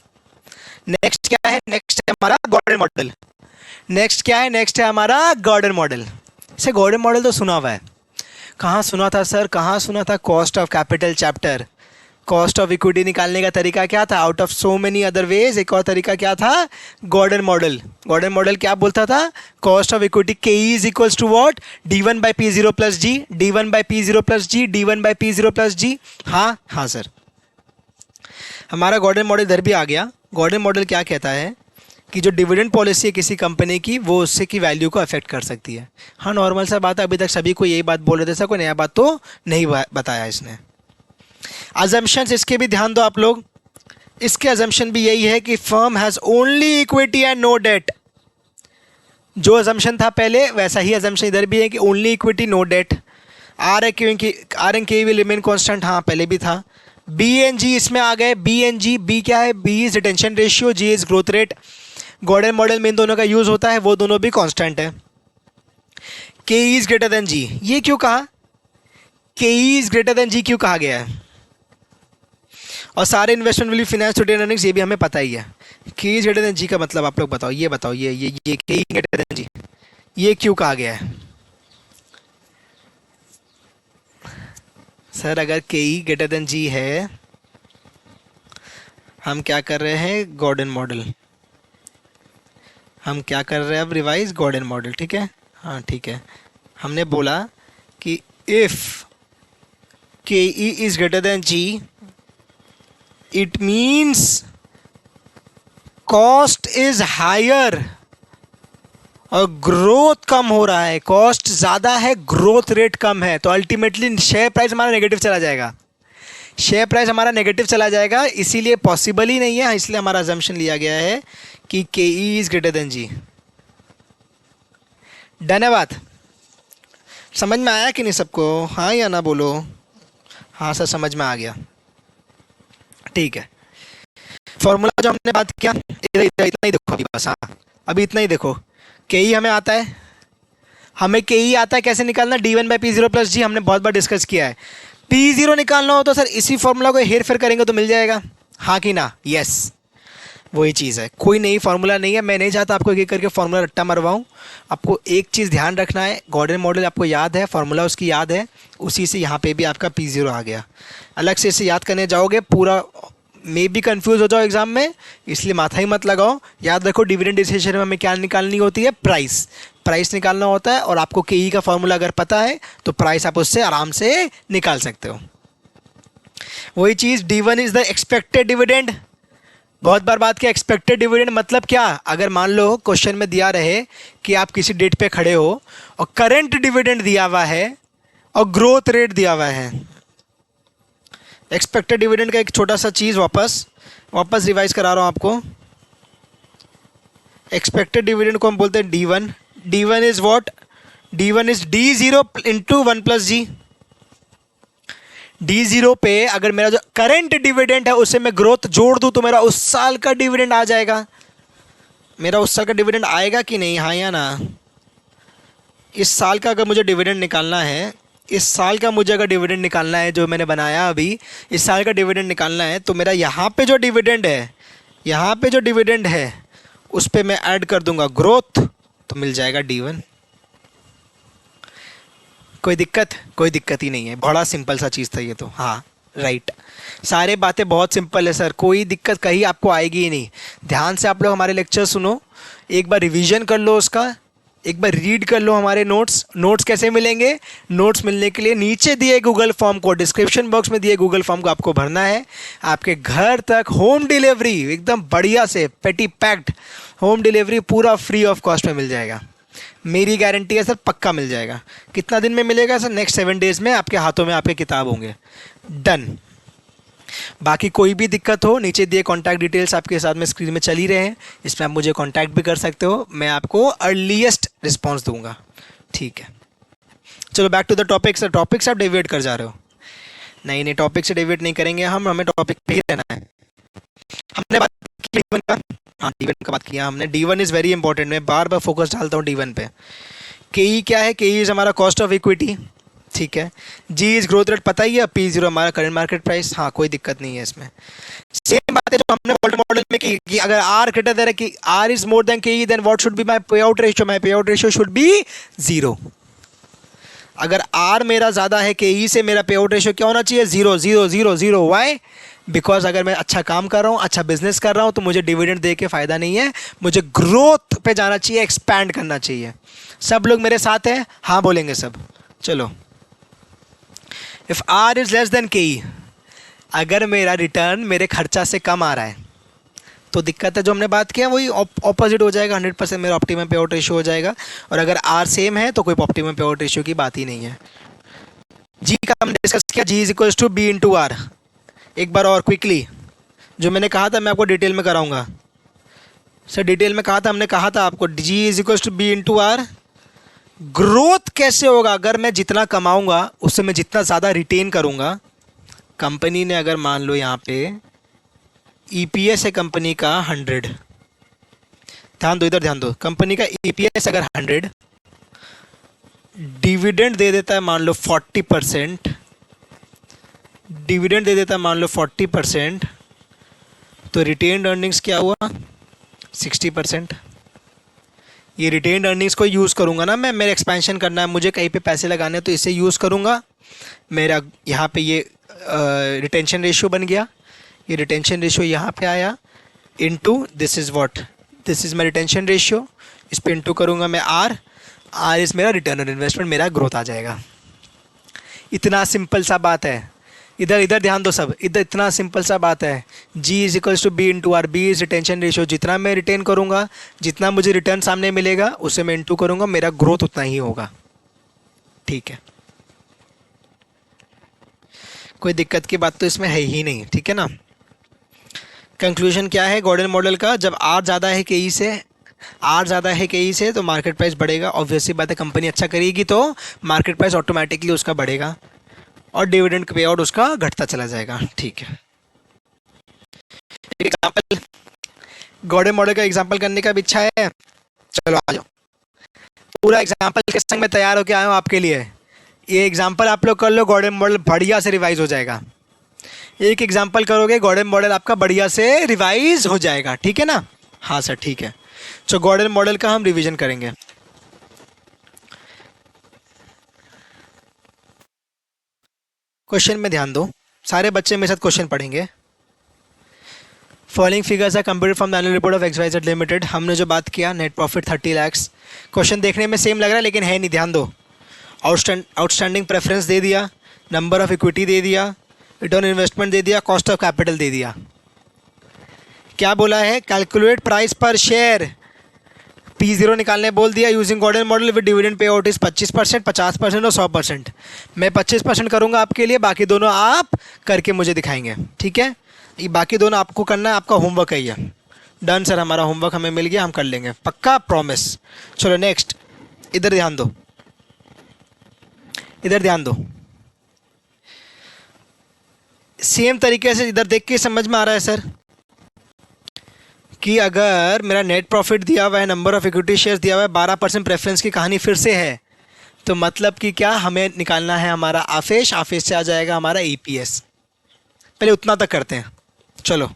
नेक्स्ट क्या है? नेक्स्ट है हमारा गॉर्डन मॉडल। नेक्स्ट क्या है? नेक्स्ट है हमारा गॉर्डन मॉडल। इसे गॉर्डन मॉडल तो सुना हुआ है। कहाँ सुना था सर? कहाँ सुना था? Cost of capital chapter. Cost of equity निकालने का तरीका क्या था? Out of so many other ways एक और तरीका क्या था? Gordon model. गॉर्डन मॉडल क्या बोलता था? Cost of equity K is equals to what? d1 by P zero plus G, d1 by P zero plus G, d1 by P zero plus G. हाँ हाँ सर, हमारा Gordon model इधर भी आ गया। Gordon model क्या कहता है कि जो डिविडेंड पॉलिसी है किसी कंपनी की, वो उससे की वैल्यू को अफेक्ट कर सकती है। हाँ नॉर्मल सा बात है, अभी तक सभी को यही बात बोल रहे थे, सर कोई नया बात तो नहीं बताया इसने। अजम्पशंस इसके भी ध्यान दो आप लोग। इसके अजम्पशन भी यही है कि firm has only equity and no debt. जो अजम्पशन था पहले वैसा ही अजम्पशन इधर भी है कि only equity no debt. R and K will remain constant, हाँ पहले भी था। बी एंड जी इसमें आ गए। बी एंड जी, बी क्या है? B is retention ratio, G is growth rate. Gordon model में इन दोनों का यूज होता है, वो दोनों भी कांस्टेंट है। के इज ग्रेटर देन जी, ये क्यों कहा? के इज ग्रेटर देन जी क्यों कहा गया है? और सारे investment will be finance to earnings, ये भी हमें पता ही है। के इज ग्रेटर देन जी का मतलब आप लोग बताओ, ये बताओ, ये के इज ग्रेटर देन जी ये क्यों कहा गया है? सर अगर के ई ग्रेटर देन जी है, हम क्या कर रहे हैं? Gordon model. हम क्या कर रहे हैं अब? Revise Gordon model. ठीक है, हाँ ठीक है। हमने बोला कि if K E is greater than G, it means cost is higher और ग्रोथ कम हो रहा है, कॉस्ट ज़्यादा है ग्रोथ रेट कम है, तो अल्टीमेटली शेयर प्राइस हमारा नेगेटिव चला जाएगा, शेयर प्राइस हमारा नेगेटिव चला जाएगा। इसीलिए पॉसिबल ही नहीं है, इसलिए हमारा अजम्पशन लिया गया है कि के ई इज ग्रेटर देन जी। धन्यवाद। समझ में आया कि नहीं सबको? हाँ या ना बोलो? हाँ सर समझ में आ गया, ठीक है। फॉर्मूला जो हमने बात किया इतना ही देखो अभी बस। हाँ अभी इतना ही देखो, के ई हमें आता है, हमें के ई आता है कैसे निकालना, डी1 by P zero plus G, हमने बहुत बार डिस्कस किया है। पी जीरो निकालना हो तो सर इसी फॉर्मूला को हेर फेर करेंगे तो मिल जाएगा, हाँ कि ना? यस वही चीज़ है, कोई नई फार्मूला नहीं है। मैं नहीं चाहता आपको एक करके फार्मूला रट्टा मरवाऊँ। आपको एक चीज़ ध्यान रखना है, गॉर्डन मॉडल आपको याद है, फार्मूला उसकी याद है, उसी से यहाँ पे भी आपका पी जीरो आ गया। अलग से इसे याद करने जाओगे पूरा मे भी कंफ्यूज हो जाओ एग्जाम में, इसलिए माथा ही मत लगाओ। याद रखो डिविडेंड डिसीजन में हमें क्या निकालनी होती है, प्राइस, प्राइस निकालना होता है। और आपको के ई का फॉर्मूला अगर पता है तो प्राइस आप उससे आराम से निकाल सकते हो। वही चीज़ डी1 इज द एक्सपेक्टेड डिविडेंड, बहुत बार बात किया। एक्सपेक्टेड डिविडेंड मतलब क्या? अगर मान लो क्वेश्चन में दिया रहे कि आप किसी डेट पे खड़े हो और करंट डिविडेंड दिया हुआ है और ग्रोथ रेट दिया हुआ है। एक्सपेक्टेड डिविडेंड का एक छोटा सा चीज़ वापस रिवाइज करा रहा हूँ आपको। एक्सपेक्टेड डिविडेंड को हम बोलते हैं D one. D one is what? D one is D zero into one plus G. D zero पे अगर मेरा जो करंट डिविडेंड है उससे मैं ग्रोथ जोड़ दूं तो मेरा उस साल का डिविडेंड आ जाएगा। मेरा उस साल का डिविडेंड आएगा कि नहीं, हाँ या ना? इस साल का अगर मुझे डिविडेंड निकालना है, इस साल का मुझे अगर डिविडेंड निकालना है जो मैंने बनाया अभी, इस साल का डिविडेंड निकालना है तो मेरा यहाँ पे जो डिविडेंड है, यहाँ पे जो डिविडेंड है उस पर मैं ऐड कर दूंगा ग्रोथ, तो मिल जाएगा डी1। कोई दिक्कत? कोई दिक्कत ही नहीं है, बड़ा सिंपल सा चीज़ था ये तो। हाँ राइट, सारे बातें बहुत सिंपल है सर, कोई दिक्कत कहीं आपको आएगी ही नहीं। ध्यान से आप लोग हमारे लेक्चर सुनो, एक बार रिवीजन कर लो उसका, एक बार रीड कर लो हमारे नोट्स। नोट्स कैसे मिलेंगे? नोट्स मिलने के लिए नीचे दिए गूगल फॉर्म को, डिस्क्रिप्शन बॉक्स में दिए गूगल फॉर्म को आपको भरना है। आपके घर तक होम डिलीवरी एकदम बढ़िया से पेटी पैक्ड होम डिलीवरी पूरा फ्री ऑफ कॉस्ट में मिल जाएगा। मेरी गारंटी है सर, पक्का मिल जाएगा। कितना दिन में मिलेगा सर? नेक्स्ट 7 डेज़ में आपके हाथों में आपके किताब होंगे। डन। बाकी कोई भी दिक्कत हो, नीचे दिए कॉन्टैक्ट डिटेल्स आपके साथ में स्क्रीन में चल ही रहे हैं, इसमें आप मुझे कॉन्टैक्ट भी कर सकते हो, मैं आपको अर्लीस्ट रिस्पॉन्स दूंगा। ठीक है, चलो back to the topic. Sir topic से आप डेविएट कर जा रहे हो? नहीं नहीं, टॉपिक से डेविएट नहीं करेंगे हम, हमें टॉपिक पे ही रहना है। हमने बात की डी1 का, हाँ डी1 का बात किया हमने। डी1 इज़ वेरी इंपॉर्टेंट, मैं बार बार फोकस डालता हूँ डी1 पे। के ई क्या है? के ई इज़ हमारा कॉस्ट ऑफ इक्विटी, ठीक है। जी इज ग्रोथ रेट पता ही है, पी जीरो हमारा करंट मार्केट प्राइस, हाँ कोई दिक्कत नहीं है इसमें। सेम बात है जो हमने वोल्ट मॉडल में की कि अगर आर ग्रेटर देन कि R is more than K E, then what should be my pay out ratio? My pay out ratio should be 0। अगर आर मेरा ज़्यादा है के ई से, मेरा पे आउट रेशियो क्या होना चाहिए? 0 0 0 0। वाई? बिकॉज अगर मैं अच्छा काम कर रहा हूँ, अच्छा बिजनेस कर रहा हूँ, तो मुझे डिविडेंड दे के फ़ायदा नहीं है, मुझे ग्रोथ पे जाना चाहिए, एक्सपैंड करना चाहिए। सब लोग मेरे साथ हैं? हाँ बोलेंगे सब। चलो, if R is less than K E, अगर मेरा रिटर्न मेरे खर्चा से कम आ रहा है तो दिक्कत है, जो हमने बात किया वही ऑपोजिट हो जाएगा, 100% मेरा ऑप्टिमम पे आउट रेशियो हो जाएगा। और अगर आर सेम है तो कोई ऑप्टिमम पे आउट रेशियो की बात ही नहीं है। जी का हमने डिस्कस किया, G is equals to B into R. एक बार और क्विकली, जो मैंने कहा था मैं आपको डिटेल में कराऊंगा सर, डिटेल में कहा था, हमने कहा था आपको G is equals to B into R. Growth कैसे होगा? अगर मैं जितना कमाऊंगा उससे मैं जितना ज़्यादा रिटेन करूंगा। कंपनी ने अगर मान लो यहाँ पे ईपीएस है कंपनी का 100, ध्यान दो इधर ध्यान दो, कंपनी का ईपीएस अगर 100, डिविडेंड दे देता है मान लो 40%, डिविडेंड दे देता है मान लो 40%, तो रिटेन्ड अर्निंग्स क्या हुआ? 60%। ये रिटेन्ड अर्निंग्स को यूज़ करूँगा ना मैं, मेरे एक्सपेंशन करना है, मुझे कहीं पे पैसे लगाने हैं तो इसे यूज़ करूँगा। मेरा यहाँ पे ये रिटेंशन रेशियो बन गया, ये रिटेंशन रेशियो यहाँ पे आया, into this is what, this is my retention ratio, इस पे इनटू करूँगा मैं आर, इज़ मेरा रिटर्न ऑन इन्वेस्टमेंट, मेरा ग्रोथ आ जाएगा। इतना सिंपल सा बात है। इधर इधर ध्यान दो सब, इधर इतना सिंपल सा बात है। G is equals to B into R. B is retention ratio, जितना मैं रिटेन करूंगा, जितना मुझे रिटर्न सामने मिलेगा उसे मैं इंटू करूंगा, मेरा ग्रोथ उतना ही होगा। ठीक है, कोई दिक्कत की बात तो इसमें है ही नहीं, ठीक है ना। कंक्लूजन क्या है गॉर्डन मॉडल का, जब आर ज़्यादा है के ई से, आर ज़्यादा है के ई से तो मार्केट प्राइस बढ़ेगा। ऑब्वियसली बात है, कंपनी अच्छा करेगी तो मार्केट प्राइस ऑटोमेटिकली उसका बढ़ेगा और डिविडेंड पे आउट उसका घटता चला जाएगा। ठीक है, एग्जाम्पल, गॉर्डन मॉडल का एग्जाम्पल करने का भी इच्छा है, चलो आ जाओ। पूरा एग्जाम्पल के संग मैं तैयार होकर आया हूँ आपके लिए। ये एग्जाम्पल आप लोग कर लो, गॉर्डन मॉडल बढ़िया से रिवाइज हो जाएगा। एक एग्जाम्पल करोगे गॉर्डन मॉडल आपका बढ़िया से रिवाइज हो जाएगा, ठीक है ना। हाँ सर ठीक है, तो गॉर्डन मॉडल का हम रिवीजन करेंगे। क्वेश्चन में ध्यान दो, सारे बच्चे मेरे साथ क्वेश्चन पढ़ेंगे। Following figures are computed from the annual report of XYZ limited. हमने जो बात किया नेट प्रॉफिट 30 लाख। क्वेश्चन देखने में सेम लग रहा है लेकिन है नहीं, ध्यान दो। आउटस्टैंडिंग प्रेफरेंस दे दिया, नंबर ऑफ इक्विटी दे दिया, रिटर्न इन्वेस्टमेंट दे दिया, कॉस्ट ऑफ कैपिटल दे दिया। क्या बोला है, calculate price per share, P0 निकालने बोल दिया using Gordon model with dividend pay out is 25%, 50% और 100%। मैं 25% करूंगा आपके लिए, बाकी दोनों आप करके मुझे दिखाएंगे, ठीक है। ये बाकी दोनों आपको करना है, आपका होमवर्क है ये। डन सर, हमारा होमवर्क हमें मिल गया, हम कर लेंगे पक्का, प्रॉमिस। चलो नेक्स्ट, इधर ध्यान दो, इधर ध्यान दो। सेम तरीके से इधर देख के समझ में आ रहा है सर कि अगर मेरा नेट प्रॉफिट दिया हुआ है, नंबर ऑफ इक्विटी शेयर्स दिया हुआ है, 12% प्रेफरेंस की कहानी फिर से है, तो मतलब कि क्या हमें निकालना है हमारा आफेश, आफेश से आ जाएगा हमारा EPS। पहले उतना तक करते हैं, चलो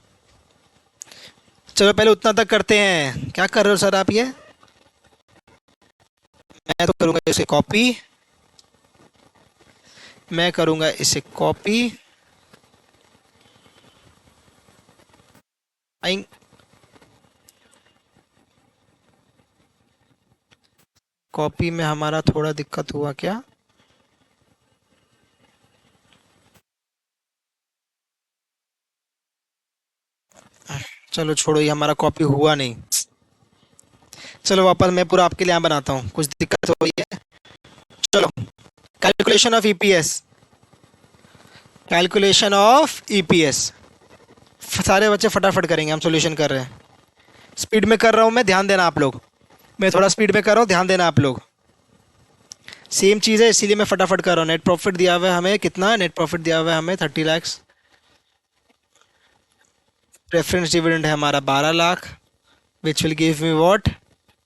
चलो पहले उतना तक करते हैं। क्या कर रहे हो सर आप ये, मैं तो करूँगा इसे कॉपी, मैं करूँगा इसे कॉपी, कॉपी में हमारा थोड़ा दिक्कत हुआ क्या, चलो छोड़ो, ये हमारा कॉपी हुआ नहीं। चलो वापस मैं पूरा आपके लिए यहाँ बनाता हूँ, कुछ दिक्कत हो रही है। चलो, calculation of EPS, calculation of EPS सारे बच्चे फटाफट करेंगे, हम सॉल्यूशन कर रहे हैं। स्पीड में कर रहा हूँ मैं, ध्यान देना आप लोग, मैं थोड़ा स्पीड में कर रहा हूँ, ध्यान देना आप लोग। सेम चीज़ है इसीलिए मैं फटाफट कर रहा हूँ। नेट प्रॉफिट दिया हुआ है हमें कितना, नेट प्रॉफिट दिया हुआ है हमें 30 लाख। प्रेफरेंस डिविडेंड है हमारा 12 lakh, which will give me what,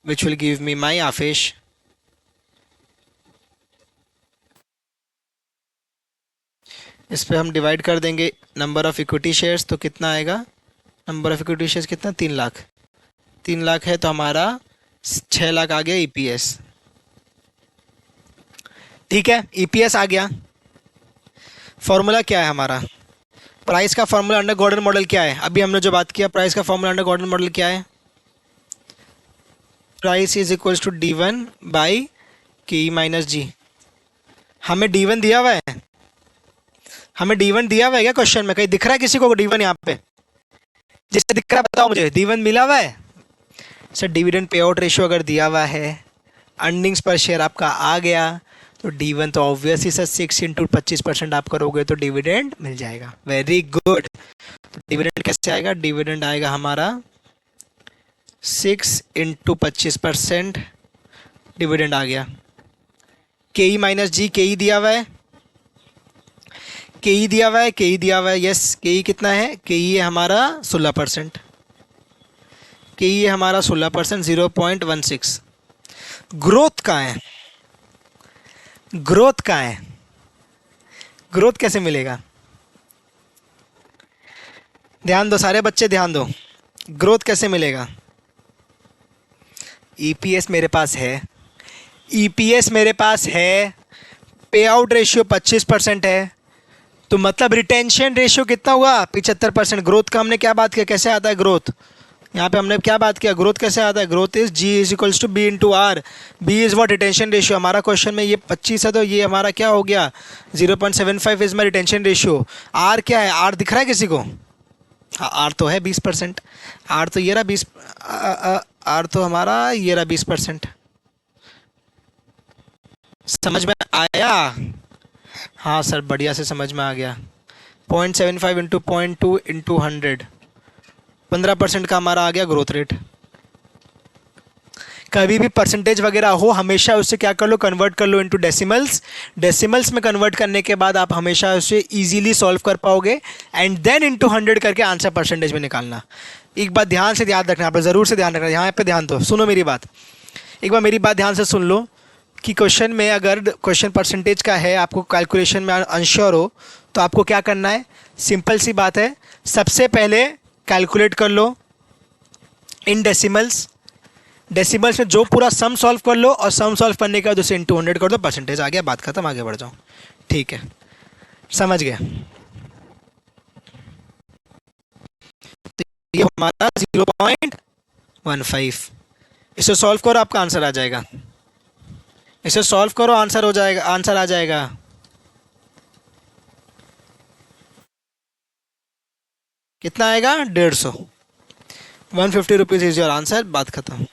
which will give me my आफेश। इस पे हम डिवाइड कर देंगे नंबर ऑफ इक्विटी शेयर्स, तो कितना आएगा, नंबर ऑफ इक्विटी शेयर्स कितना, 3 लाख। 3 लाख है तो हमारा 6 लाख आ गया EPS। ठीक है, EPS आ गया। फॉर्मूला क्या है हमारा, प्राइस का फॉर्मूला अंडर गॉर्डन मॉडल क्या है, अभी हमने जो बात किया, प्राइस का फॉर्मूला अंडर गॉर्डन मॉडल क्या है, price is equals to D1 by KE minus G। हमें D1 दिया हुआ है, हमें D1 दिया हुआ है क्या क्वेश्चन में, कहीं दिख रहा है किसी को D1 यहाँ पे, जिससे दिख रहा है बताओ मुझे, D1 मिला हुआ है sir. Dividend pay out ratio अगर दिया हुआ है, अर्निंग्स पर शेयर आपका आ गया, तो D1 तो ऑब्वियसली सर 6 इंटू 25% आप करोगे तो डिविडेंड मिल जाएगा। वेरी गुड, तो डिविडेंड कैसे आएगा, डिविडेंड आएगा हमारा 6 इंटू 25%, डिविडेंड आ गया। KE माइनस G, KE दिया हुआ है, KE दिया हुआ है, KE दिया हुआ है, यस KE कितना है, KE है हमारा 16%, KE है हमारा 16%, 0.16। ग्रोथ कहाँ है, ग्रोथ कहाँ है, ग्रोथ कैसे मिलेगा, ध्यान दो सारे बच्चे ध्यान दो, ग्रोथ कैसे मिलेगा। EPS मेरे पास है, EPS मेरे पास है, पे आउट रेशियो 25% है, तो मतलब रिटेंशन रेशियो कितना हुआ 75%। ग्रोथ का हमने क्या बात किया, कैसे आता है ग्रोथ, यहाँ पे हमने क्या बात किया, ग्रोथ कैसे आता है, growth is G is equals to B into R. B is what, retention ratio. हमारा क्वेश्चन में ये 25 है तो ये हमारा क्या हो गया, 0.75 is my retention ratio. R क्या है, आर दिख रहा है किसी को? हाँ, आर तो है 20%। आर तो ये रहा 20, आर तो हमारा ये रहा 20%। समझ में आया? हाँ सर, बढ़िया से समझ में आ गया। 0.75 इंटू 0.2 इंटू 100, 15% का हमारा आ गया ग्रोथ रेट। कभी भी परसेंटेज वगैरह हो, हमेशा उससे क्या कर लो, कन्वर्ट कर लो इनटू डेसिमल्स। डेसिमल्स में कन्वर्ट करने के बाद आप हमेशा उसे इजीली सॉल्व कर पाओगे, एंड देन इनटू 100 करके आंसर परसेंटेज में निकालना। एक बात ध्यान से याद रखना, आप ज़रूर से ध्यान रखना, यहाँ पे ध्यान दो, सुनो मेरी बात, एक बार मेरी बात ध्यान से सुन लो कि क्वेश्चन में अगर क्वेश्चन परसेंटेज का है, आपको कैलकुलेशन में अनश्योर हो, तो आपको क्या करना है, सिंपल सी बात है, सबसे पहले कैलकुलेट कर लो इन डेसिमल्स। डेसिमल्स में जो पूरा सम सॉल्व कर लो, और सम सॉल्व करने के बाद उसे इंटू 100 कर दो, परसेंटेज आ गया, बात खत्म, आगे बढ़ जाओ। ठीक है, समझ गए? तो ये हमारा 0.15, इसे सॉल्व करो, आपका आंसर आ जाएगा। इसे सॉल्व करो, आंसर हो जाएगा, आंसर आ जाएगा। कितना आएगा, 150। 150 रुपीज इज योर आंसर, बात खत्म।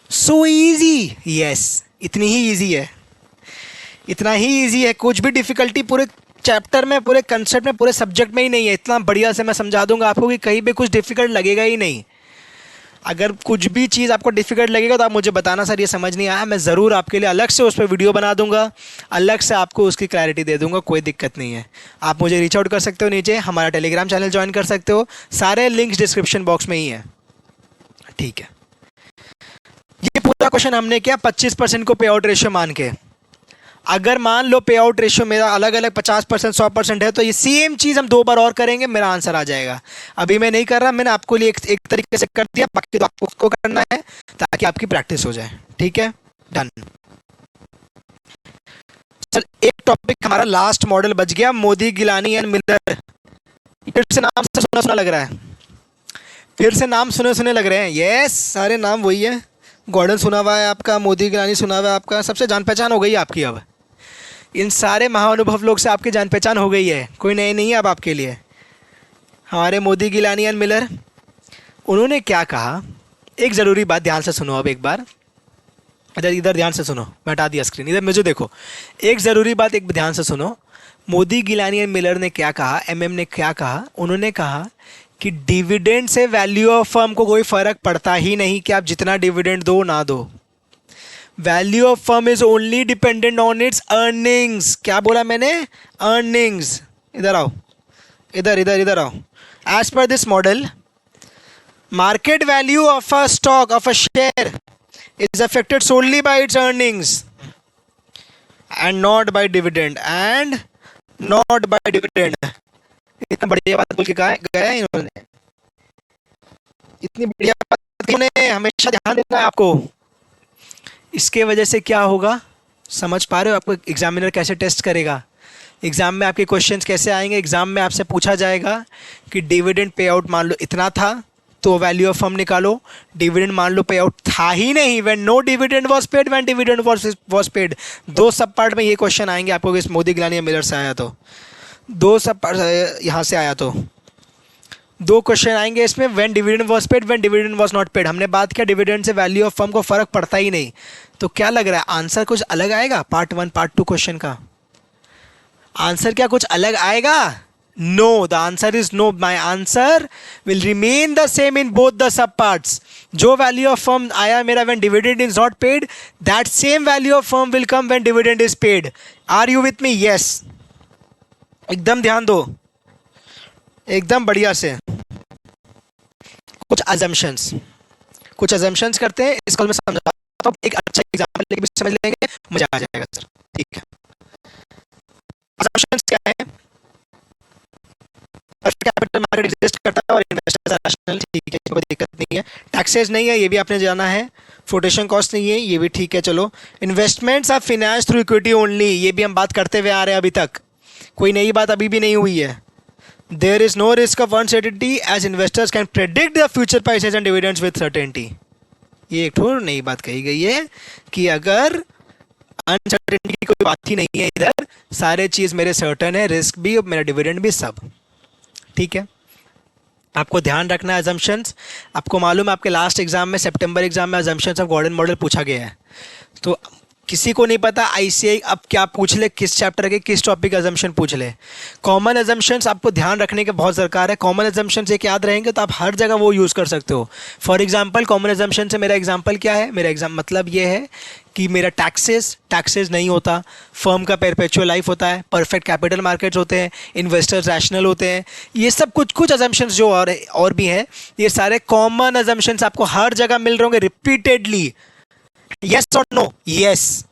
सो इजी, यस, इतनी ही इजी है, इतना ही इजी है। कुछ भी डिफिकल्टी पूरे चैप्टर में, पूरे कंसेप्ट में, पूरे सब्जेक्ट में ही नहीं है। इतना बढ़िया से मैं समझा दूंगा आपको कि कहीं भी कुछ डिफिकल्ट लगेगा ही नहीं। अगर कुछ भी चीज़ आपको डिफिकल्ट लगेगा तो आप मुझे बताना, सर ये समझ नहीं आया, मैं ज़रूर आपके लिए अलग से उस पर वीडियो बना दूंगा, अलग से आपको उसकी क्लैरिटी दे दूंगा, कोई दिक्कत नहीं है। आप मुझे रीच आउट कर सकते हो, नीचे हमारा टेलीग्राम चैनल ज्वाइन कर सकते हो, सारे लिंक्स डिस्क्रिप्शन बॉक्स में ही है। ठीक है, ये पूरा क्वेश्चन हमने किया 25% को पे आउट रेशियो मान के। अगर मान लो पे आउट रेशियो मेरा अलग अलग 50%, 100% है, तो ये सेम चीज़ हम 2 बार और करेंगे, मेरा आंसर आ जाएगा। अभी मैं नहीं कर रहा, मैंने आपको लिए एक तरीके से कर दिया, बाकी तो आपको उसको करना है ताकि आपकी प्रैक्टिस हो जाए। ठीक है, डन। चल, एक टॉपिक हमारा लास्ट मॉडल बच गया, मोदी, गिलानी एंड मिलर। फिर से नाम से सुना सुना लग रहा है, फिर से नाम सुने सुने लग रहे हैं। यस, सारे नाम वही है। गॉर्डन सुना हुआ है आपका, मोदी, गिलानी सुना हुआ है आपका, सबसे जान पहचान हो गई है आपकी। अब इन सारे महाअनुभव लोग से आपकी जान पहचान हो गई है, कोई नए नहीं है अब आपके लिए। हमारे मोदी, गिलानी एंड मिलर, उन्होंने क्या कहा, एक ज़रूरी बात ध्यान से सुनो। अब एक बार इधर इधर ध्यान से सुनो, मैं हटा दिया स्क्रीन, इधर मुझे देखो, एक ज़रूरी बात एक ध्यान से सुनो। मोदी, गिलानी एंड मिलर ने क्या कहा, एमएम ने क्या कहा, उन्होंने कहा कि डिविडेंड से वैल्यू ऑफ फर्म को कोई फ़र्क पड़ता ही नहीं कि आप जितना डिविडेंड दो ना दो। Value of firm is only dependent on it's earnings. क्या बोला मैंने, अर्निंग्स। इधर आओ, इधर इधर इधर आओ। As per this model, market value of a stock, of a share, is affected solely by its earnings and not by dividend, and not by dividend। इतना बढ़िया बात बोल के गया है इन्होंने, इतनी बढ़िया बात इन्होंने, हमेशा ध्यान देना है आपको। इसके वजह से क्या होगा, समझ पा रहे हो? आपको एग्जामिनर कैसे टेस्ट करेगा, एग्जाम में आपके क्वेश्चंस कैसे आएंगे। एग्जाम में आपसे पूछा जाएगा कि डिविडेंड पे आउट मान लो इतना था, तो वैल्यू ऑफ फर्म निकालो। डिविडेंड मान लो पे आउट था ही नहीं, when no dividend was paid, when dividend was paid. दो सब पार्ट में ये क्वेश्चन आएंगे आपको, इस मोदी, गिलानी या मिलर से आया तो, दो सब पार्ट यहाँ से आया तो दो क्वेश्चन आएंगे इसमें, when dividend was paid, when dividend was not paid. हमने बात किया डिविडेंड से वैल्यू ऑफ फर्म को फर्क पड़ता ही नहीं, तो क्या लग रहा है आंसर कुछ अलग आएगा? पार्ट 1 पार्ट 2 क्वेश्चन का आंसर क्या कुछ अलग आएगा? No, the answer is no. My answer will remain the same in both the sub parts. जो value of firm आया मेरा when dividend is not paid, that same value of firm will come when dividend is paid. Are you with me? Yes. एकदम ध्यान दो, एकदम बढ़िया से। कुछ assumptions करते हैं, इसको मैं समझाता हूँ, एक अच्छा एग्जाम्पल लेके भी समझ लेंगे, मजा आ जाएगा सर। ठीक है, assumptions क्या है? कैपिटल मार्केट एग्जिस्ट करता है और इन्वेस्टर्स आर रैशनल, ठीक है, कोई दिक्कत नहीं है। टैक्सेस नहीं है, ये भी आपने जाना है। फ्लोटेशन कॉस्ट नहीं है, ये भी ठीक है। चलो, investments are finance through equity only, ये भी हम बात करते हुए आ रहे हैं अभी तक, कोई नई बात अभी भी नहीं हुई है। There is no risk of uncertainty as investors can predict the future prices and dividends with certainty. ये एक ठोर नई बात कही गई है कि अगर अनसर्टेनिटी की कोई बात ही नहीं है, इधर सारे चीज़ मेरे सर्टन है, रिस्क भी और मेरा डिविडेंड भी, सब ठीक है। आपको ध्यान रखना है अजम्पशंस। आपको मालूम है आपके लास्ट एग्जाम में, सितंबर एग्जाम में अजम्पशंस ऑफ गॉर्डन मॉडल पूछा गया है। तो किसी को नहीं पता आईसीआई अब क्या पूछ ले, किस चैप्टर के किस टॉपिक का अजम्पशन पूछ ले। कॉमन अजम्पशंस आपको ध्यान रखने के बहुत दरकार है। कॉमन अजम्पशंस एक याद रहेंगे तो आप हर जगह वो यूज़ कर सकते हो। फॉर एग्जांपल कॉमन अजम्पशन से मेरा एग्जांपल क्या है, मेरा एग्जाम मतलब ये है कि मेरा टैक्सेस नहीं होता, फर्म का परपेचुअल लाइफ होता है, परफेक्ट कैपिटल मार्केट्स होते हैं, इन्वेस्टर्स रैशनल होते हैं। ये सब कुछ अजम्पशंस जो और भी हैं, ये सारे कॉमन अजम्पशंस आपको हर जगह मिल रहे होंगे रिपीटेडली। यस और नो? यस।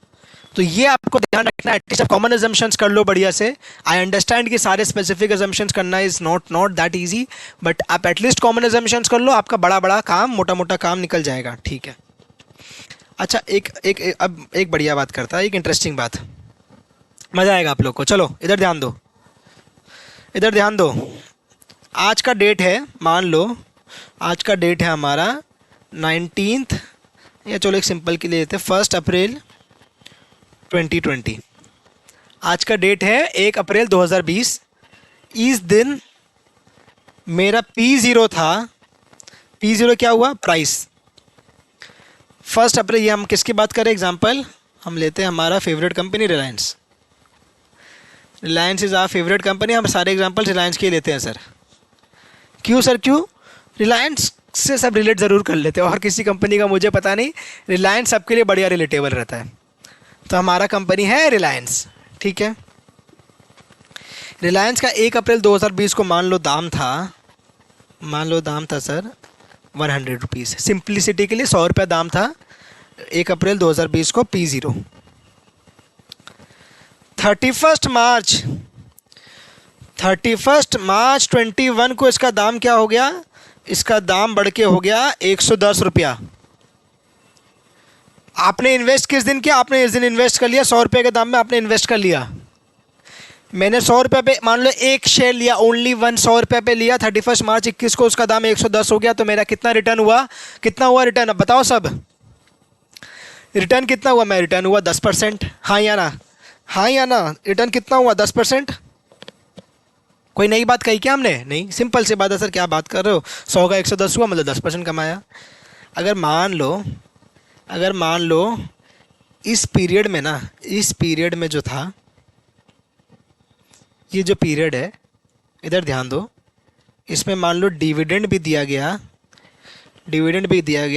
तो ये आपको ध्यान रखना है। एटलीस्ट आप कॉमन अजम्पशंस कर लो बढ़िया से। आई अंडरस्टैंड कि सारे स्पेसिफिक अजम्पशंस करना is not that easy, but आप एटलीस्ट कॉमन अजम्पशंस कर लो, आपका बड़ा काम, मोटा काम निकल जाएगा, ठीक है। अच्छा, अब एक बढ़िया बात करता है, एक इंटरेस्टिंग बात, मज़ा आएगा आप लोग को। चलो इधर ध्यान दो। आज का डेट है, मान लो आज का डेट है हमारा 19th, या चलो एक सिंपल के लिए लेते हैं 1 अप्रैल 2020। आज का डेट है 1 अप्रैल 2020। इस दिन मेरा P0 था। P0 क्या हुआ? प्राइस। 1 अप्रैल, ये हम किसकी बात करें? एग्जाम्पल हम लेते हैं हमारा favourite company Reliance. Reliance is our favourite company. हम सारे एग्जाम्पल रिलायंस के लेते हैं सर। क्यों सर, क्यों? रिलायंस से सब रिलेट ज़रूर कर लेते हैं, और किसी कंपनी का मुझे पता नहीं, रिलायंस सबके लिए बढ़िया रिलेटेबल रहता है। तो हमारा कंपनी है रिलायंस, ठीक है। रिलायंस का 1 अप्रैल 2020 को मान लो दाम था सर 100 रुपीज़। सिंप्लिसिटी के लिए 100 रुपये दाम था 1 अप्रैल 2020 को P0। 31 मार्च 21 को इसका दाम क्या हो गया? इसका दाम बढ़ के हो गया 110 रुपया। आपने इन्वेस्ट किस दिन किया? आपने इस दिन इन्वेस्ट कर लिया, 100 रुपये के दाम में आपने इन्वेस्ट कर लिया। मैंने 100 रुपये पे मान लो एक शेयर लिया, ओनली 100 रुपये पे लिया। 31 मार्च 21 को उसका दाम 110 हो गया, तो मेरा कितना रिटर्न हुआ? कितना हुआ रिटर्न? अब बताओ सब, रिटर्न कितना हुआ? मैं रिटर्न हुआ 10%। हाँ या ना? रिटर्न कितना हुआ? 10%। कोई नई बात कही क्या हमने? नहीं, सिंपल सी बात है सर, क्या बात कर रहे हो, 100 का 110 हुआ मतलब 10% कमाया। अगर मान लो इस पीरियड में जो था, ये जो पीरियड है, इधर ध्यान दो, इसमें मान लो डिविडेंड भी दिया गया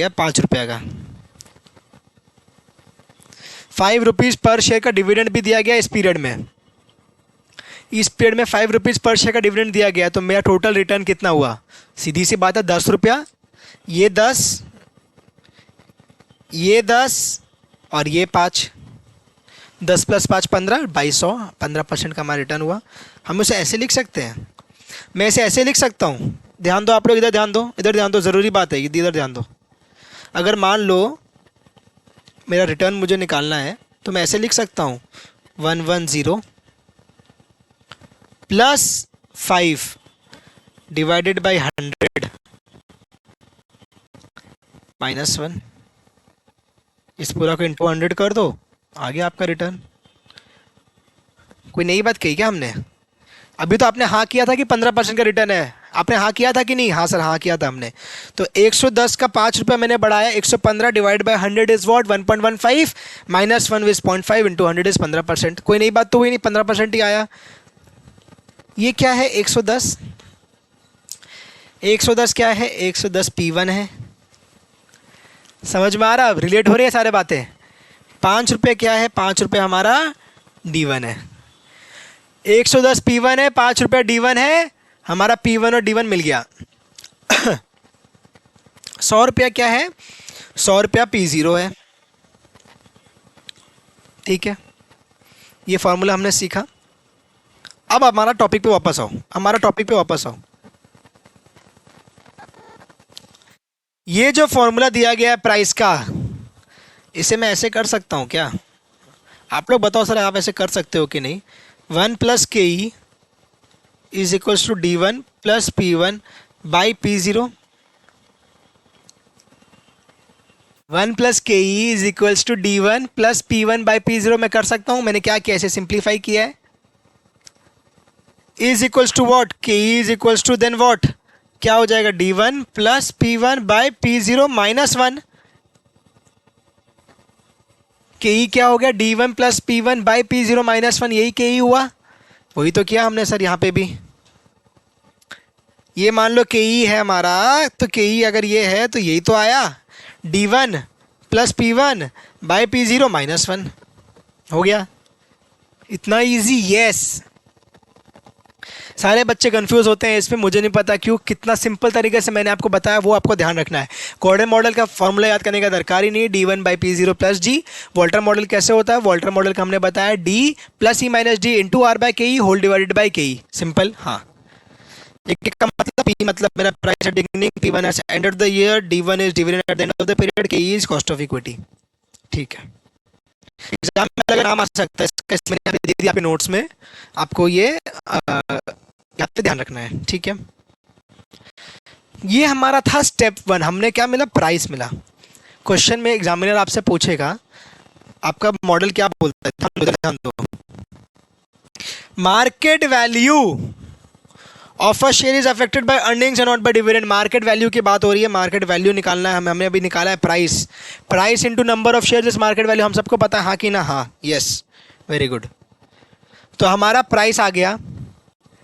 5 रुपये का, 5 रुपीज़ पर शेयर का डिविडेंड भी दिया गया इस पीरियड में। 5 रुपीज़ पर शेयर का डिविडेंड दिया गया, तो मेरा टोटल रिटर्न कितना हुआ? सीधी सी बात है, 10 रुपया। ये 10 और ये 5, 10 + 5 15, 2200, 15% का हमारा रिटर्न हुआ। हम उसे ऐसे लिख सकते हैं, मैं इसे ऐसे लिख सकता हूँ। ध्यान दो आप लोग, इधर ध्यान दो, ज़रूरी बात है, इधर ध्यान दो। अगर मान लो मेरा रिटर्न मुझे निकालना है, तो मैं ऐसे लिख सकता हूँ 110 + 5 डिवाइडेड बाई 100 -1। इस पूरा को इंटू 100 कर दो, आ गया आपका रिटर्न। कोई नई बात कही क्या हमने? अभी तो आपने हाँ किया था कि 15% का रिटर्न है। आपने हाँ किया था कि नहीं? हाँ सर, हाँ किया था हमने। तो 110 का 5 रुपये मैंने बढ़ाया, 115 divide by 100 is what? 1.15 -1 is 0.5 into 100 is 15%। कोई नई बात तो हुई नहीं, 15% ही आया। ये क्या है? 110 क्या है? 110 P1 है। समझ में आ रहा? अब रिलेट हो रही है सारे बातें। 5 रुपये क्या है? 5 रुपये हमारा D1 है। 110 P1 है, 5 रुपये D1 है। हमारा P1 और D1 मिल गया। 100 रुपया क्या है? 100 रुपया P0 है, ठीक है। ये फॉर्मूला हमने सीखा। अब हमारा टॉपिक पे वापस आओ। ये जो फॉर्मूला दिया गया है प्राइस का, इसे मैं ऐसे कर सकता हूँ क्या? आप लोग बताओ सर, आप ऐसे कर सकते हो कि नहीं? 1 + KE is equals to D1 plus P1 by P0। 1 plus K E is equals to D1 plus P1 by P0 मैं कर सकता हूँ। मैंने क्या किया, ऐसे सिंप्लीफाई किया है। Is equals to what, K E is equals to then what, क्या हो जाएगा D1 plus P1 by P0 minus 1। के ई क्या हो गया, D1 plus P1 by P0 minus 1, यही के ई हुआ। वही तो किया हमने सर यहाँ पे भी। ये मान लो के ई है हमारा, तो के ई अगर ये है तो यही तो आया, D1 plus P1 by P0 minus 1 हो गया। इतना इजी, यस। सारे बच्चे कंफ्यूज होते हैं इसमें, मुझे नहीं पता क्यों। कितना सिंपल तरीके से मैंने आपको बताया, वो आपको ध्यान रखना है। कोऑर्डिनेट मॉडल का फॉर्मूला याद करने का दरकार ही नहीं, D1 by P0 plus G. Walter model कैसे होता है, वॉल्टर मॉडल का हमने बताया D plus E minus D into R by K E whole divided by K E, simple. हाँ, एक का मतलब P मतलब मेरा price at beginning, P1 at end of the year, D1 is dividend at the end of the period, K E is cost of equity. ठीक है, exam में अगर नाम आ सकता है इसका, मैंने दे दिया आपके नोट्स में, आपको ये यहाँ पे ध्यान रखना है। ठीक है, ये हमारा था स्टेप 1। हमने क्या मिला, प्राइस मिला। क्वेश्चन में एग्जामिनर आपसे पूछेगा आपका मॉडल क्या बोलता है, ध्यान दो। Market value of a share is affected by earnings and not by dividend. Market value की बात हो रही है, मार्केट वैल्यू निकालना है हमें। हमने अभी निकाला है price, price into number of share is market value. हम सबको पता है, हाँ कि ना, हाँ, यस, वेरी गुड। तो हमारा प्राइस आ गया,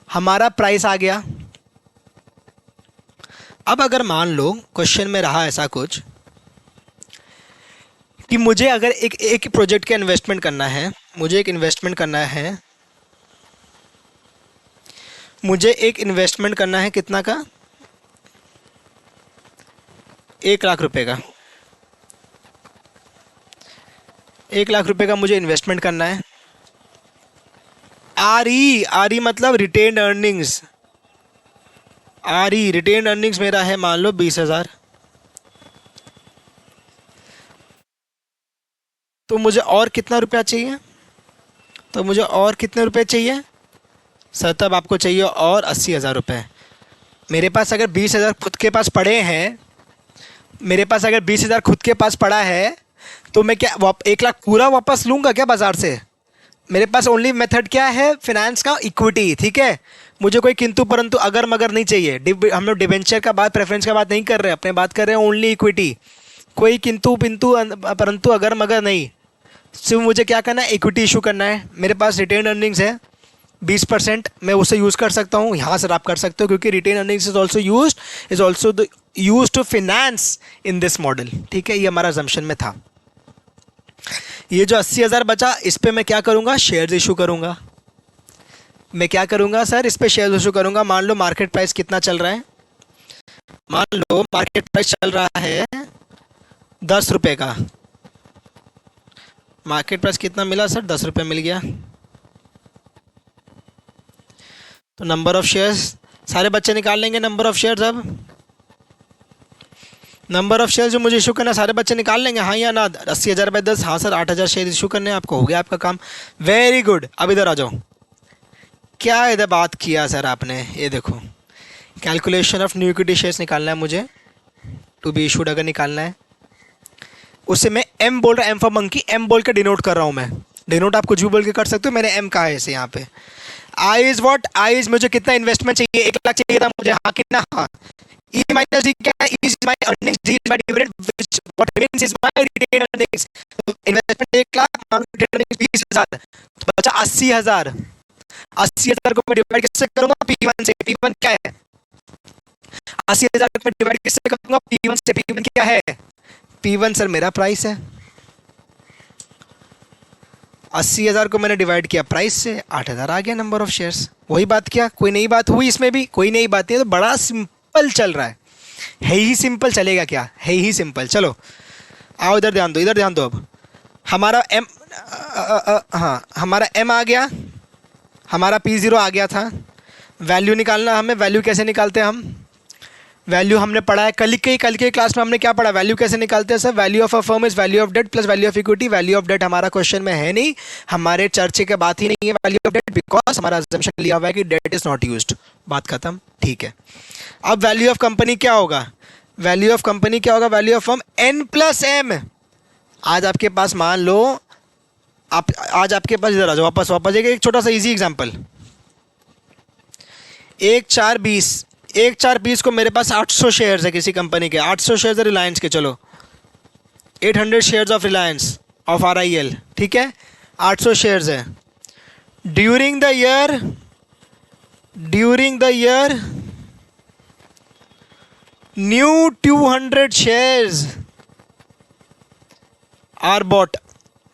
हमारा प्राइस आ गया। अब अगर मान लो क्वेश्चन में रहा ऐसा कुछ कि मुझे अगर एक प्रोजेक्ट का इन्वेस्टमेंट करना है, मुझे एक इन्वेस्टमेंट करना है, मुझे एक इन्वेस्टमेंट करना है, कितना का, 1 लाख रुपए का। 1 लाख रुपए का मुझे इन्वेस्टमेंट करना है। आर ई मतलब रिटेन्ड अर्निंग्स, रिटेन्ड अर्निंग्स मेरा है मान लो 20,000। तो मुझे और कितना रुपया चाहिए, तो मुझे और कितने रुपए चाहिए सर, तब आपको चाहिए और 80,000 रुपये। मेरे पास अगर 20,000 खुद के पास पड़े हैं, मेरे पास अगर 20,000 खुद के पास पड़ा है, तो मैं क्या 1 लाख पूरा वापस लूँगा क्या बाज़ार से? मेरे पास ओनली मेथड क्या है, फिनेंस का, इक्विटी। ठीक है, मुझे कोई किंतु परंतु अगर मगर नहीं चाहिए। हम लोग डिवेंचर का बात, प्रेफरेंस का बात नहीं कर रहे, अपने बात कर रहे हैं ओनली इक्विटी। कोई किंतु पिंतु परंतु अगर मगर नहीं, सिर्फ मुझे क्या करना है, इक्विटी इशू करना है। मेरे पास रिटेन अर्निंग्स है 20%, मैं उसे यूज़ कर सकता हूँ। यहाँ सर आप कर सकते हो, क्योंकि retain earnings is also use to finance in this model. ठीक है, ये हमारा अजम्पशन में था। ये जो 80,000 बचा, इस पे मैं क्या करूँगा, शेयर्स इशू करूँगा। मैं क्या करूँगा सर, इस पे शेयर्स इशू करूँगा। मान लो मार्केट प्राइस कितना चल रहा है, मान लो मार्केट प्राइस चल रहा है 10 रुपये का। मार्केट प्राइस कितना मिला सर, 10 रुपये मिल गया। तो नंबर ऑफ शेयर्स, सारे बच्चे निकाल लेंगे नंबर ऑफ शेयर्स। अब नंबर ऑफ शेयर्स जो मुझे इशू करना है, सारे बच्चे निकाल लेंगे, हाँ या ना। 80,000 बाई 10, हाँ सर 8,000 शेयर इशू करने हैं आपको, हो गया आपका काम। Very good. अब इधर आ जाओ, क्या इधर बात किया सर आपने, ये देखो, calculation of new equity shares निकालना है मुझे, टू बी इशूड अगर निकालना है। उससे मैं एम बोल रहा, एम फॉर मंकी, एम बोल के डिनोट कर रहा हूँ मैं। डिनोट आप कुछ भी बोल के कर सकते हो, मैंने एम कहा है इसे यहाँ पे। I is what, I is मुझे कितना इन्वेस्टमेंट चाहिए, 1 लाख चाहिए था मुझे, हाँ कितना, हाँ। ई माइनस डी क्या है, is my earnings, D is my dividend, which what remains is my retain earnings. तो इन्वेस्टमेंट 1 लाख, रिटेन अर्निंग्स 20,000, तो बचा 80,000। 80,000 को मैं डिवाइड किससे करूंगा, P1 से। P1 क्या है, 80,000 को मैं डिवाइड किससे करूंगा, P1 से। P1 क्या है, P1 सर मेरा प्राइस है। 80,000 को मैंने डिवाइड किया प्राइस से, 8,000 आ गया नंबर ऑफ शेयर्स। वही बात किया, कोई नई बात हुई इसमें भी, कोई नई बात नहीं है। तो बड़ा सिंपल चल रहा है ही सिंपल चलेगा क्या, है ही सिंपल। चलो आओ इधर ध्यान दो, इधर ध्यान दो। अब हमारा एम, हाँ हमारा एम आ गया, हमारा P0 आ गया था। वैल्यू निकालना हमें, वैल्यू कैसे निकालते हैं हम, वैल्यू हमने पढ़ा है कल के क्लास में हमने क्या पढ़ा, वैल्यू कैसे निकालते हैं sir, value of a firm is value of debt plus value of equity. Value of debt हमारा क्वेश्चन में है नहीं, हमारे चर्चे के बात ही नहीं है वैल्यू ऑफ डेट, बिकॉज हमारा अजम्पशन लिया हुआ है कि डेट इज नॉट यूज्ड। बात खत्म, ठीक है। अब वैल्यू ऑफ कंपनी क्या होगा, वैल्यू ऑफ कंपनी क्या होगा, value of firm N plus M. आज आपके पास मान लो आप आज आपके पास, इधर आ जाओ, वापस एक छोटा सा इजी एग्जांपल, 1/4/20 को मेरे पास 800 शेयर्स है किसी कंपनी के, 800 शेयर्स है रिलायंस के, चलो 800 shares of Reliance of RIL, ठीक है, 800 शेयर्स है। During the year new 200 shares are bought.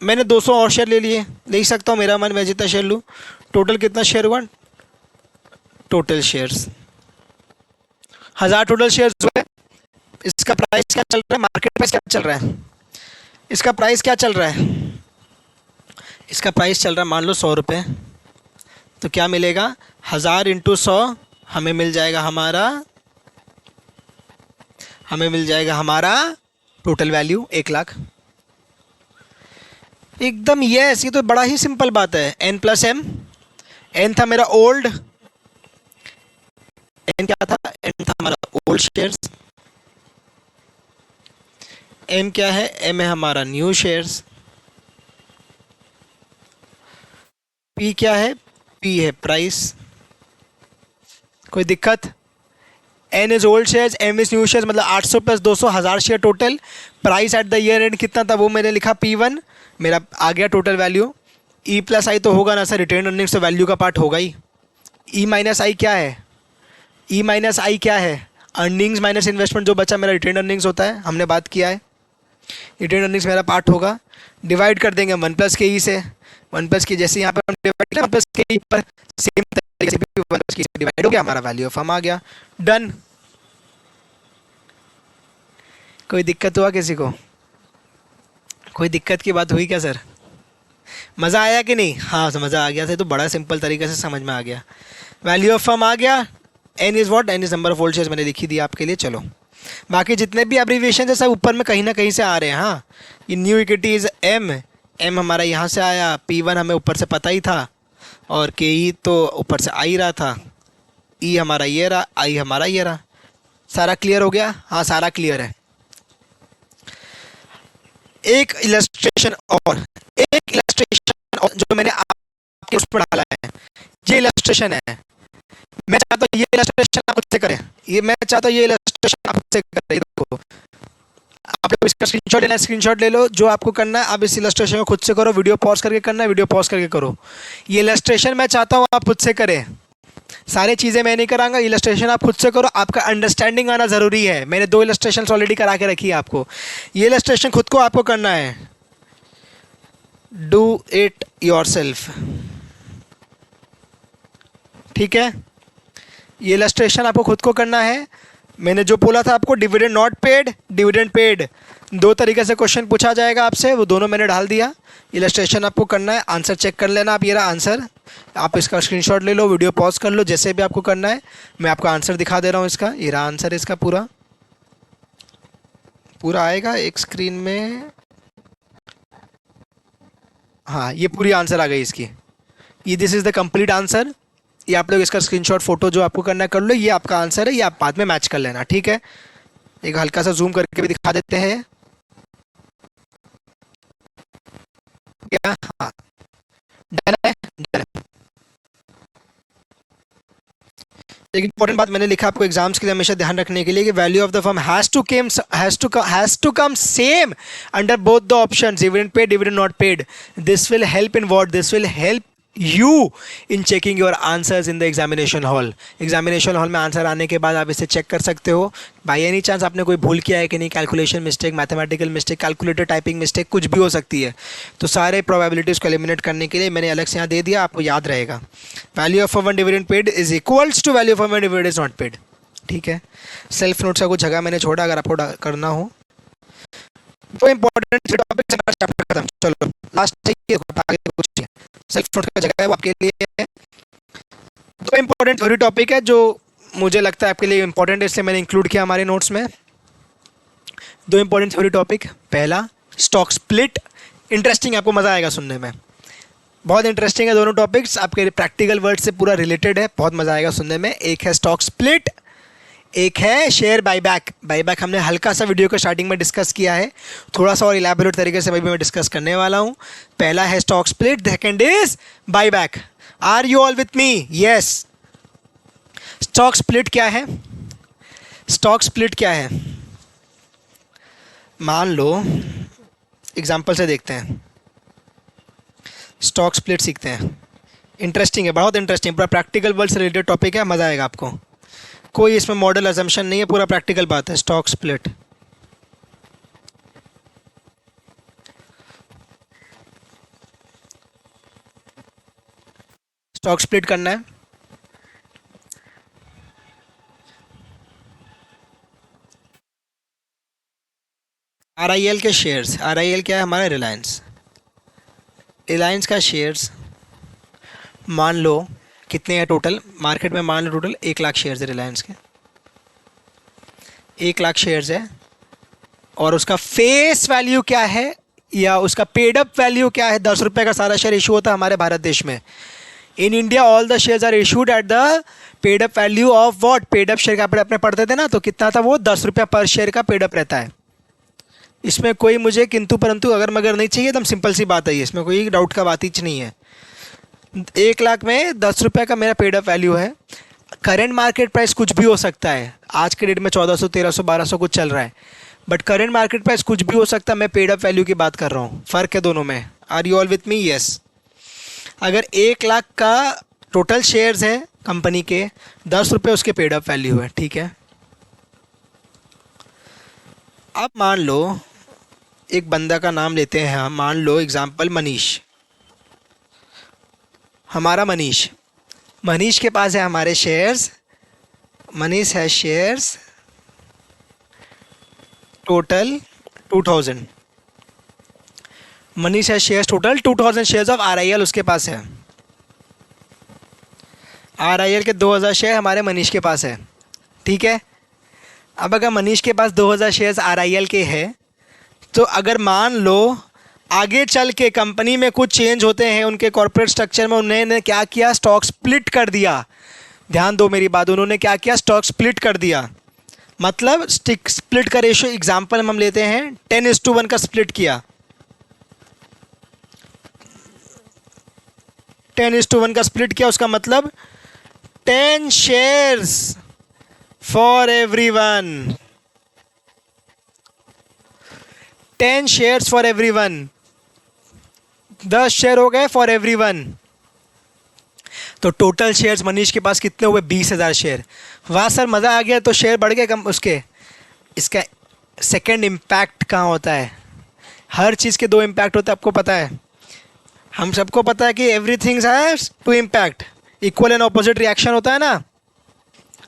मैंने 200 और शेयर ले लिए, देख सकता हूँ मेरा मन मैं जितना शेयर लूँ, टोटल कितना शेयर हुआ, टोटल शेयर्स 1000 टोटल शेयर्स हुए। इसका प्राइस क्या चल रहा है, मार्केट प्राइस क्या चल रहा है, इसका प्राइस क्या चल रहा है, इसका प्राइस चल रहा है मान लो 100 रुपये। तो क्या मिलेगा, 1000 इंटू 100 हमें मिल जाएगा हमारा टोटल वैल्यू 1 लाख। एकदम यस, ये तो बड़ा ही सिंपल बात है। एन प्लस एम, एन था मेरा ओल्ड, एन क्या था, एन था हमारा ओल्ड शेयर्स, एम क्या है, एम है हमारा न्यू शेयर्स, पी क्या है, पी है प्राइस। कोई दिक्कत, N is old shares, M is new shares, मतलब 800 plus 200 1000 share total. Price at the year end कितना था वो मैंने लिखा P1, मेरा आ गया total value. E plus I तो होगा ना सर, रिटेन अर्निंग्स तो वैल्यू का पार्ट होगा ही। ई माइनस आई क्या है, ई माइनस आई क्या है, अर्निंग्स माइनस इन्वेस्टमेंट, जो बचा मेरा रिटेन अर्निंग्स होता है, हमने बात किया है, रिटेन अर्निंग्स मेरा पार्ट होगा। डिवाइड कर देंगे 1 प्लस के ई से, 1 प्लस के जैसे यहाँ पर हम डिवाइड करें 1 प्लस के ई पर, सेम तरीके से भी 1 प्लस के ई से डिवाइड हो गया, हमारा वैल्यू ऑफ फर्म आ गया, डन। कोई दिक्कत हुआ किसी को, कोई दिक्कत की बात हुई क्या सर, मज़ा आया कि नहीं, हाँ मज़ा आ गया था, तो बड़ा सिंपल तरीके से समझ में आ गया। वैल्यू ऑफ फर्म आ गया, N is what, N is number of old shares, मैंने लिखी दी आपके लिए। चलो बाकी जितने भी एब्रीविएशन है सब ऊपर में कहीं ना कहीं से आ रहे हैं। हाँ, ये new equity is M, M हमारा यहाँ से आया, P1 हमें ऊपर से पता ही था, और के ई तो ऊपर से आ ही रहा था, ई हमारा ये रहा, आई हमारा ये रहा। सारा क्लियर हो गया, हाँ सारा क्लियर है। एक इलस्ट्रेशन और जो मैंने आपके उस पर डाला है, ये इलस्ट्रेशन है, मैं चाहता हूँ ये इलस्ट्रेशन आप खुद से करें, ये मैं चाहता हूँ ये इलस्ट्रेशन आप खुद से करें। देखो आप लोग इसका स्क्रीनशॉट लेना है, स्क्रीनशॉट ले लो, जो आपको करना है आप इस इलस्ट्रेशन को खुद से करो, वीडियो पॉज करके करना है, वीडियो पॉज करके करो। ये इलस्ट्रेशन मैं चाहता हूँ आप खुद से करें, सारी चीज़ें मैं नहीं करांगा, इलस्ट्रेशन आप खुद से करो, आपका अंडरस्टैंडिंग आना ज़रूरी है। मैंने 2 इलस्ट्रेशन ऑलरेडी करा के रखी है आपको, ये इलस्ट्रेशन खुद को आपको करना है, डू इट योरसेल्फ, ठीक है। ये इलस्ट्रेशन आपको खुद को करना है। मैंने जो बोला था आपको, dividend not paid, dividend paid, 2 तरीके से क्वेश्चन पूछा जाएगा आपसे, वो दोनों मैंने डाल दिया। इलस्ट्रेशन आपको करना है, आंसर चेक कर लेना आप, ये रहा आंसर, आप इसका स्क्रीनशॉट ले लो, वीडियो पॉज कर लो, जैसे भी आपको करना है। मैं आपको आंसर दिखा दे रहा हूँ इसका, ये रहा आंसर इसका पूरा पूरा आएगा एक स्क्रीन में, हाँ ये पूरी आंसर आ गई इसकी, ये this is the complete answer. ये आप लोग इसका स्क्रीनशॉट फोटो जो आपको करना है कर लो, ये आपका आंसर है, ये आप बाद में मैच कर लेना, ठीक है। एक हल्का सा जूम करके भी दिखा देते हैं क्या, हाँ डन है, डन है। एक इंपॉर्टेंट बात मैंने लिखा आपको एग्जाम्स के लिए हमेशा ध्यान रखने के लिए कि value of the firm has to come same under both the options, dividend paid, dividend not paid. This will help in what, this will help you in checking your answers in the examination hall। Examination hall में answer आने के बाद आप इसे check कर सकते हो, by any chance आपने कोई भूल किया है कि नहीं, calculation mistake, mathematical mistake, calculator typing mistake, कुछ भी हो सकती है। तो सारे प्रोबेबिलिटीज़ को एलिमिनेट करने के लिए मैंने अलग से यहाँ दे दिया, आपको याद रहेगा। Value of one dividend paid is equals to value of one dividend is not paid, ठीक है। सेल्फ नोट्स का कुछ जगह मैंने छोड़ा, अगर आपको करना हो तो इंपॉर्टेंट टॉपिक से चैप्टर खत्म। चलो लास्ट चाहिए, आगे कुछ सेल्फ नोट का जगह है वो आपके लिए। तो इंपॉर्टेंट थ्योरी टॉपिक है जो मुझे लगता है आपके लिए इंपॉर्टेंट है, इसलिए मैंने इंक्लूड किया हमारे नोट्स में। दो इंपॉर्टेंट थ्योरी टॉपिक, पहला स्टॉक स्प्लिट, इंटरेस्टिंग, आपको मज़ा आएगा सुनने में, बहुत इंटरेस्टिंग है दोनों टॉपिक्स, आपके प्रैक्टिकल वर्ड से पूरा रिलेटेड है, बहुत मज़ा आएगा सुनने में। एक है स्टॉक स्प्लिट, एक है शेयर बाईबैक। बाईबैक हमने हल्का सा वीडियो के स्टार्टिंग में डिस्कस किया है, थोड़ा सा और इलैबोरेट तरीके से मैं डिस्कस करने वाला हूँ। पहला है stock split, second is buyback. Are you all with me? Yes. Stock split क्या है? स्टॉक स्प्लिट क्या है? मान लो एग्जाम्पल से देखते हैं, स्टॉक स्प्लिट सीखते हैं। इंटरेस्टिंग है, बहुत इंटरेस्टिंग, पूरा प्रैक्टिकल वर्ल्ड से रिलेटेड टॉपिक है, मज़ा आएगा आपको। कोई इसमें मॉडल अजम्पशन नहीं है, पूरा प्रैक्टिकल बात है। स्टॉक स्प्लिट, स्टॉक स्प्लिट करना है। आरआईएल के शेयर्स, आरआईएल क्या है? हमारा रिलायंस। रिलायंस का शेयर्स मान लो कितने हैं टोटल मार्केट में? मान लो टोटल 1 लाख शेयर्स है रिलायंस के, 1 लाख शेयर्स है, और उसका फेस वैल्यू क्या है या उसका पेड अप वैल्यू क्या है? 10 रुपये का सारा शेयर इशू होता है हमारे भारत देश में। In India all the shares are issued at the paid up value of what? Paid up share का अपने पढ़ते थे ना, तो कितना था वो? 10 रुपये पर शेयर का पेड अप रहता है। इसमें कोई मुझे किंतु परंतु अगर मगर नहीं चाहिए, एकदम सिंपल सी बात है ये, इसमें कोई डाउट का बात ही नहीं है। 1 लाख में 10 रुपये का मेरा पेड अप वैल्यू है। करेंट मार्केट प्राइस कुछ भी हो सकता है, आज के डेट में 1400, 1300, 1200 कुछ चल रहा है, बट करेंट मार्केट प्राइस कुछ भी हो सकता है। मैं पेड अप वैल्यू की बात कर रहा हूँ, फ़र्क है दोनों में। Are you all with me? Yes. अगर 1 लाख का टोटल शेयर्स है कंपनी के, 10 रुपये उसके पेड अप वैल्यू है, ठीक है। अब मान लो एक बंदा का नाम लेते हैं हम, मान लो एग्जाम्पल मनीष, हमारा मनीष। मनीष के पास है हमारे शेयर्स, मनीष है शेयर्स टोटल 2000, मनीष है shares total 2000 shares of RIL उसके पास है। आरआईएल के 2000 शेयर हमारे मनीष के पास है, ठीक है। अब अगर मनीष के पास 2000 शेयर्स आरआईएल के हैं, तो अगर मान लो आगे चल के कंपनी में कुछ चेंज होते हैं उनके कॉर्पोरेट स्ट्रक्चर में, उन्होंने क्या किया? स्टॉक स्प्लिट कर दिया। ध्यान दो मेरी बात, उन्होंने क्या किया? स्टॉक स्प्लिट कर दिया। मतलब स्प्लिट का रेशियो एग्जांपल हम लेते हैं 10:1 का स्प्लिट किया, 10:1 का स्प्लिट किया, उसका मतलब 10 shares for everyone, 10 shares for everyone, 10 share हो गए फॉर एवरीवन। तो टोटल शेयर्स मनीष के पास कितने हुए? 20,000 शेयर। वाह सर, मज़ा आ गया, तो शेयर बढ़ गए कम उसके। इसका सेकंड इम्पैक्ट कहाँ होता है? हर चीज़ के 2 इम्पैक्ट होते हैं, आपको पता है, हम सबको पता है कि everything has 2 impact, equal and opposite reaction होता है ना।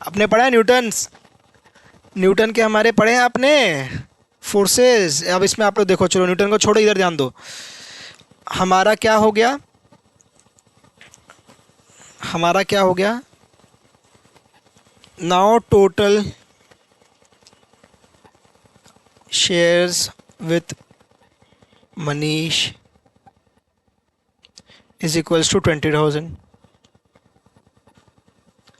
आपने पढ़ा है न्यूटन के हमारे पढ़े हैं आपने फोर्सेस। अब इसमें आप लोग देखो, चलो न्यूटन को छोड़ो, इधर ध्यान दो। हमारा क्या हो गया? हमारा क्या हो गया? Now total shares with Manish is equals to 20,000।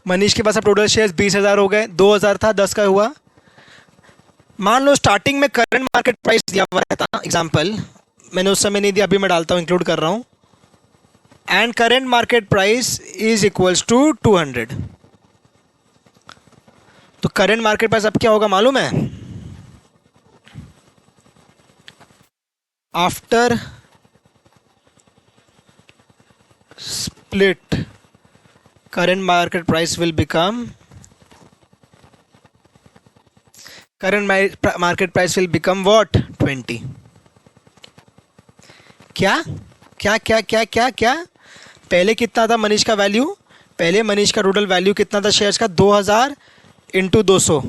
Manish के पास अब टोटल शेयर्स 20,000 हो गए, 2,000 था, 10 का हुआ। मान लो स्टार्टिंग में करंट मार्केट प्राइस दिया हुआ था, एग्जांपल मैंने उस समय नहीं दिया, अभी मैं डालता हूँ, इंक्लूड कर रहा हूँ, and current market price is equals to 200। तो करंट मार्केट प्राइस अब क्या होगा मालूम है? After split current market price will become, current market price will become what? 20। क्या क्या क्या क्या क्या क्या? पहले कितना था मनीष का वैल्यू? पहले मनीष का टोटल वैल्यू कितना था शेयर्स का? 2000 into 200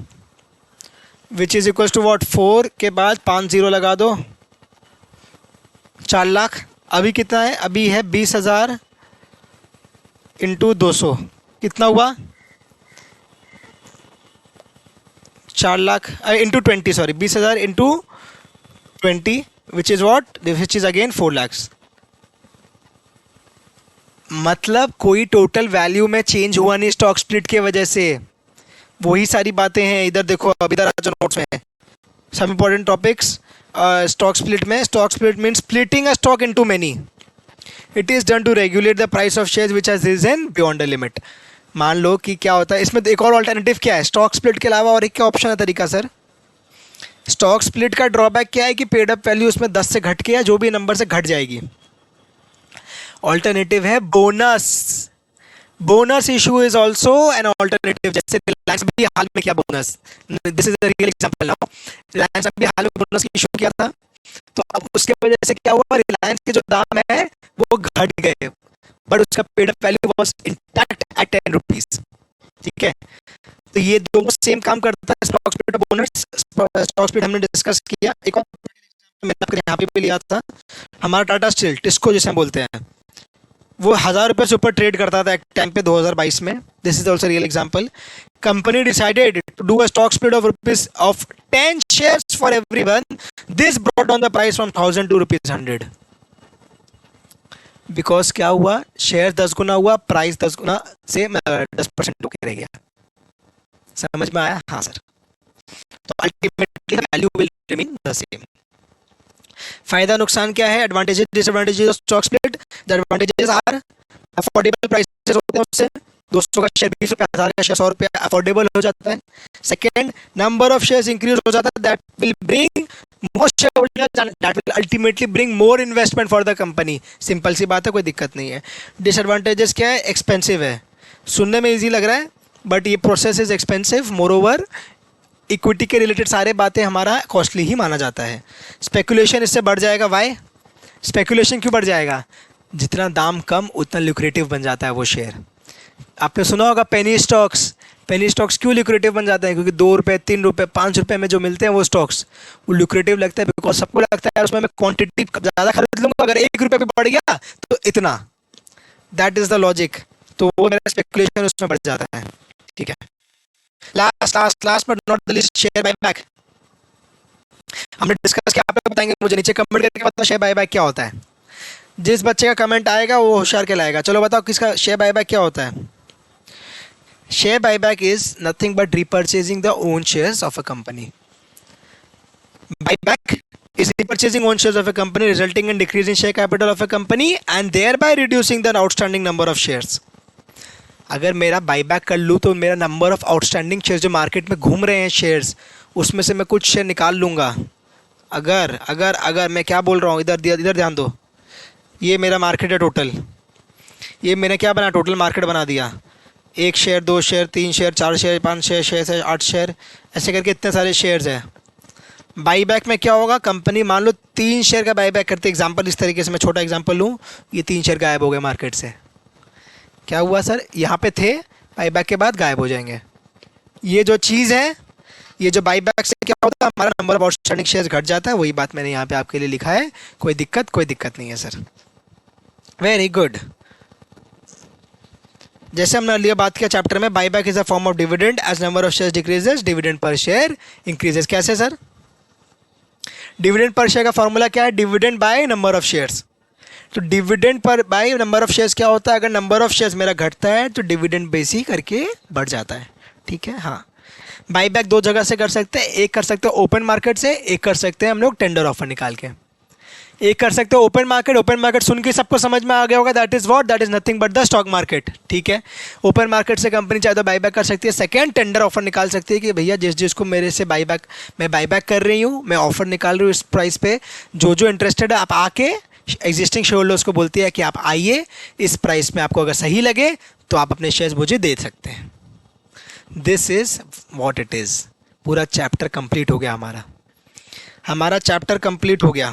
which is equals to what? 4 के बाद 5 0 लगा दो, 4 लाख। अभी कितना है? अभी है 20,000 इंटू 200, कितना हुआ? 4 lakh into 20, sorry 20,000 into 20 which is what, which is again 4 lakhs। मतलब कोई टोटल वैल्यू में चेंज हुआ नहीं स्टॉक स्प्लिट के वजह से। वही सारी बातें हैं, इधर देखो, अब इधर जो नोट्स में है सब इंपॉर्टेंट टॉपिक्स। स्टॉक स्प्लिट में, stock split means splitting a stock into many. It is done to regulate the price of shares which has risen beyond the limit. मान लो कि क्या होता है इसमें, एक और ऑल्टरनेटिव क्या है स्टॉक स्प्लिट के अलावा, और एक क्या ऑप्शन है तरीका सर? स्टॉक स्प्लिट का ड्रॉबैक क्या है कि पेड अप वैल्यू उसमें 10 से घट के या जो भी नंबर से घट जाएगी। ऑल्टरनेटिव है bonus. Bonus issue is also an alternative. जैसे रिलायंस भी हाल में किया bonus, this is real example now. Reliance अभी हाल में बोनस की इशू किया था, तो अब उसके वजह से क्या हुआ, रिलायंस के जो दाम है वो घट गए, बट उसका paid up value was intact at 10 rupees. ठीक है, तो ये दोनों सेम काम करता है, स्टॉक स्प्लिट और बोनस। स्टॉक स्प्लिट हमने डिस्कस किया, एक और मैंने आपके यहाँ पे भी लिया था, हमारा टाटा स्टील, टिस्को जिसे हम बोलते हैं, वो 1,000 रुपये से ऊपर ट्रेड करता था एक टाइम पे 2022 में। This is also real example. Company decided to do a stock split of rupees of 10 shares for everyone. This brought down the price from 1,000 to ₹100। Because क्या हुआ, शेयर 10 गुना हुआ, प्राइस 10 गुना से 10% होकर रह गया। समझ में आया? हाँ सर। तो ultimately value will remain the same. फायदा नुकसान क्या है, advantages disadvantages of stock split. The advantages are affordable prices होते हैं उससे, 200 का शेयर 20 रुपये, 1000 का शेयर 100 रुपये अफोर्डेबल हो जाता है। Second, number of shares increase हो जाता है, that will bring more shareholders and that will ultimately bring more investment for the company. Simple सी बात है, कोई दिक्कत नहीं है। डिसएडवांटेजेस क्या है, एक्सपेंसिव है, सुनने में ईजी लग रहा है बट ये process is expensive. More over equity के रिलेटेड सारे बातें हमारा कॉस्टली ही माना जाता है। स्पेकुलेशन इससे बढ़ जाएगा। वाई स्पेकुलेशन क्यों बढ़ जाएगा? जितना दाम कम उतना ल्यूक्रेटिव बन जाता है वो शेयर। आपने सुना होगा पेनी स्टॉक्स। पेनी स्टॉक्स क्यों ल्यूक्रेटिव बन जाते हैं? क्योंकि 2 रुपये, 3 रुपये, 5 रुपये में जो मिलते हैं वो स्टॉक्स, वो ल्यूक्रेटिव लगता है। बिकॉज सबको लगता है उसमें मैं क्वांटिटी ज़्यादा खरीद लूँगा, अगर 1 रुपये भी बढ़ गया तो इतना, दैट इज़ द लॉजिक। तो वो मेरा स्पेकुलेशन उसमें बढ़ जाता है। ठीक है, last but not the least, share buyback. हमने डिस्कस किया, आप बताएंगे मुझे नीचे कमेंट करके बताओ शेयर बायबैक क्या होता है। जिस बच्चे का कमेंट आएगा वो होशियार कहलाएगा। चलो बताओ किसका शेयर बायबैक क्या होता है। Share buyback is nothing but repurchasing the own shares of a company. Buyback is repurchasing own shares of a company resulting in decrease in share capital of a company and thereby reducing the outstanding number of shares. अगर मेरा buyback कर लूँ तो मेरा number of outstanding shares जो market में घूम रहे हैं शेयर्स, उसमें से मैं कुछ शेयर निकाल लूँगा। अगर अगर अगर मैं क्या बोल रहा हूँ, इधर ध्यान दो। ये मेरा मार्केट है टोटल, ये मैंने क्या बना, टोटल मार्केट बना दिया। 1 share, 2 share, 3 share, 4 share, 5 share, 6 share, 8 share, ऐसे करके इतने सारे शेयर्स हैं। बाईबैक में क्या होगा, कंपनी मान लो 3 शेयर का बाईबैक करते, एग्जाम्पल इस तरीके से मैं छोटा एग्जाम्पल लूँ, ये 3 शेयर गायब हो गए मार्केट से। क्या हुआ सर, यहाँ पे थे, बाईबैक के बाद गायब हो जाएंगे। ये जो चीज़ है, ये जो बाईबैक से क्या होता है, हमारा नंबर ऑफ आउटस्टैंडिंग शेयर्स घट जाता है। वही बात मैंने यहाँ पे आपके लिए लिखा है। कोई दिक्कत नहीं है सर। Very good. जैसे हमने अगली बात किया चैप्टर में, buyback is a form of dividend, as number of shares decreases dividend per share increases. कैसे सर? डिविडेंड पर शेयर का फॉर्मूला क्या है, dividend by number of shares. तो dividend per by number of shares क्या होता है, अगर number of shares मेरा घटता है तो डिविडेंड बेस ही करके बढ़ जाता है। ठीक है, हाँ। बाईबैक 2 जगह से कर सकते हैं, एक कर सकते हैं ओपन मार्केट से, एक कर सकते हैं हम लोग टेंडर ऑफर निकाल के। एक कर सकते हो ओपन मार्केट सुन के सबको समझ में आ गया होगा, that is what, that is nothing but the stock market. ठीक है, ओपन मार्केट से कंपनी चाहे तो बाईबैक कर सकती है। सेकंड, टेंडर ऑफर निकाल सकती है कि भैया जिसको मेरे से बाईबैक, मैं बाईबैक कर रही हूँ, मैं ऑफर निकाल रही हूँ इस प्राइस पे, जो इंटरेस्टेड है आप आके एग्जिस्टिंग शेयर होल्डर्स को बोलती है कि आप आइए, इस प्राइस में आपको अगर सही लगे तो आप अपने शेयर्स मुझे दे सकते हैं। This is what it is. पूरा चैप्टर कंप्लीट हो गया, हमारा चैप्टर कंप्लीट हो गया।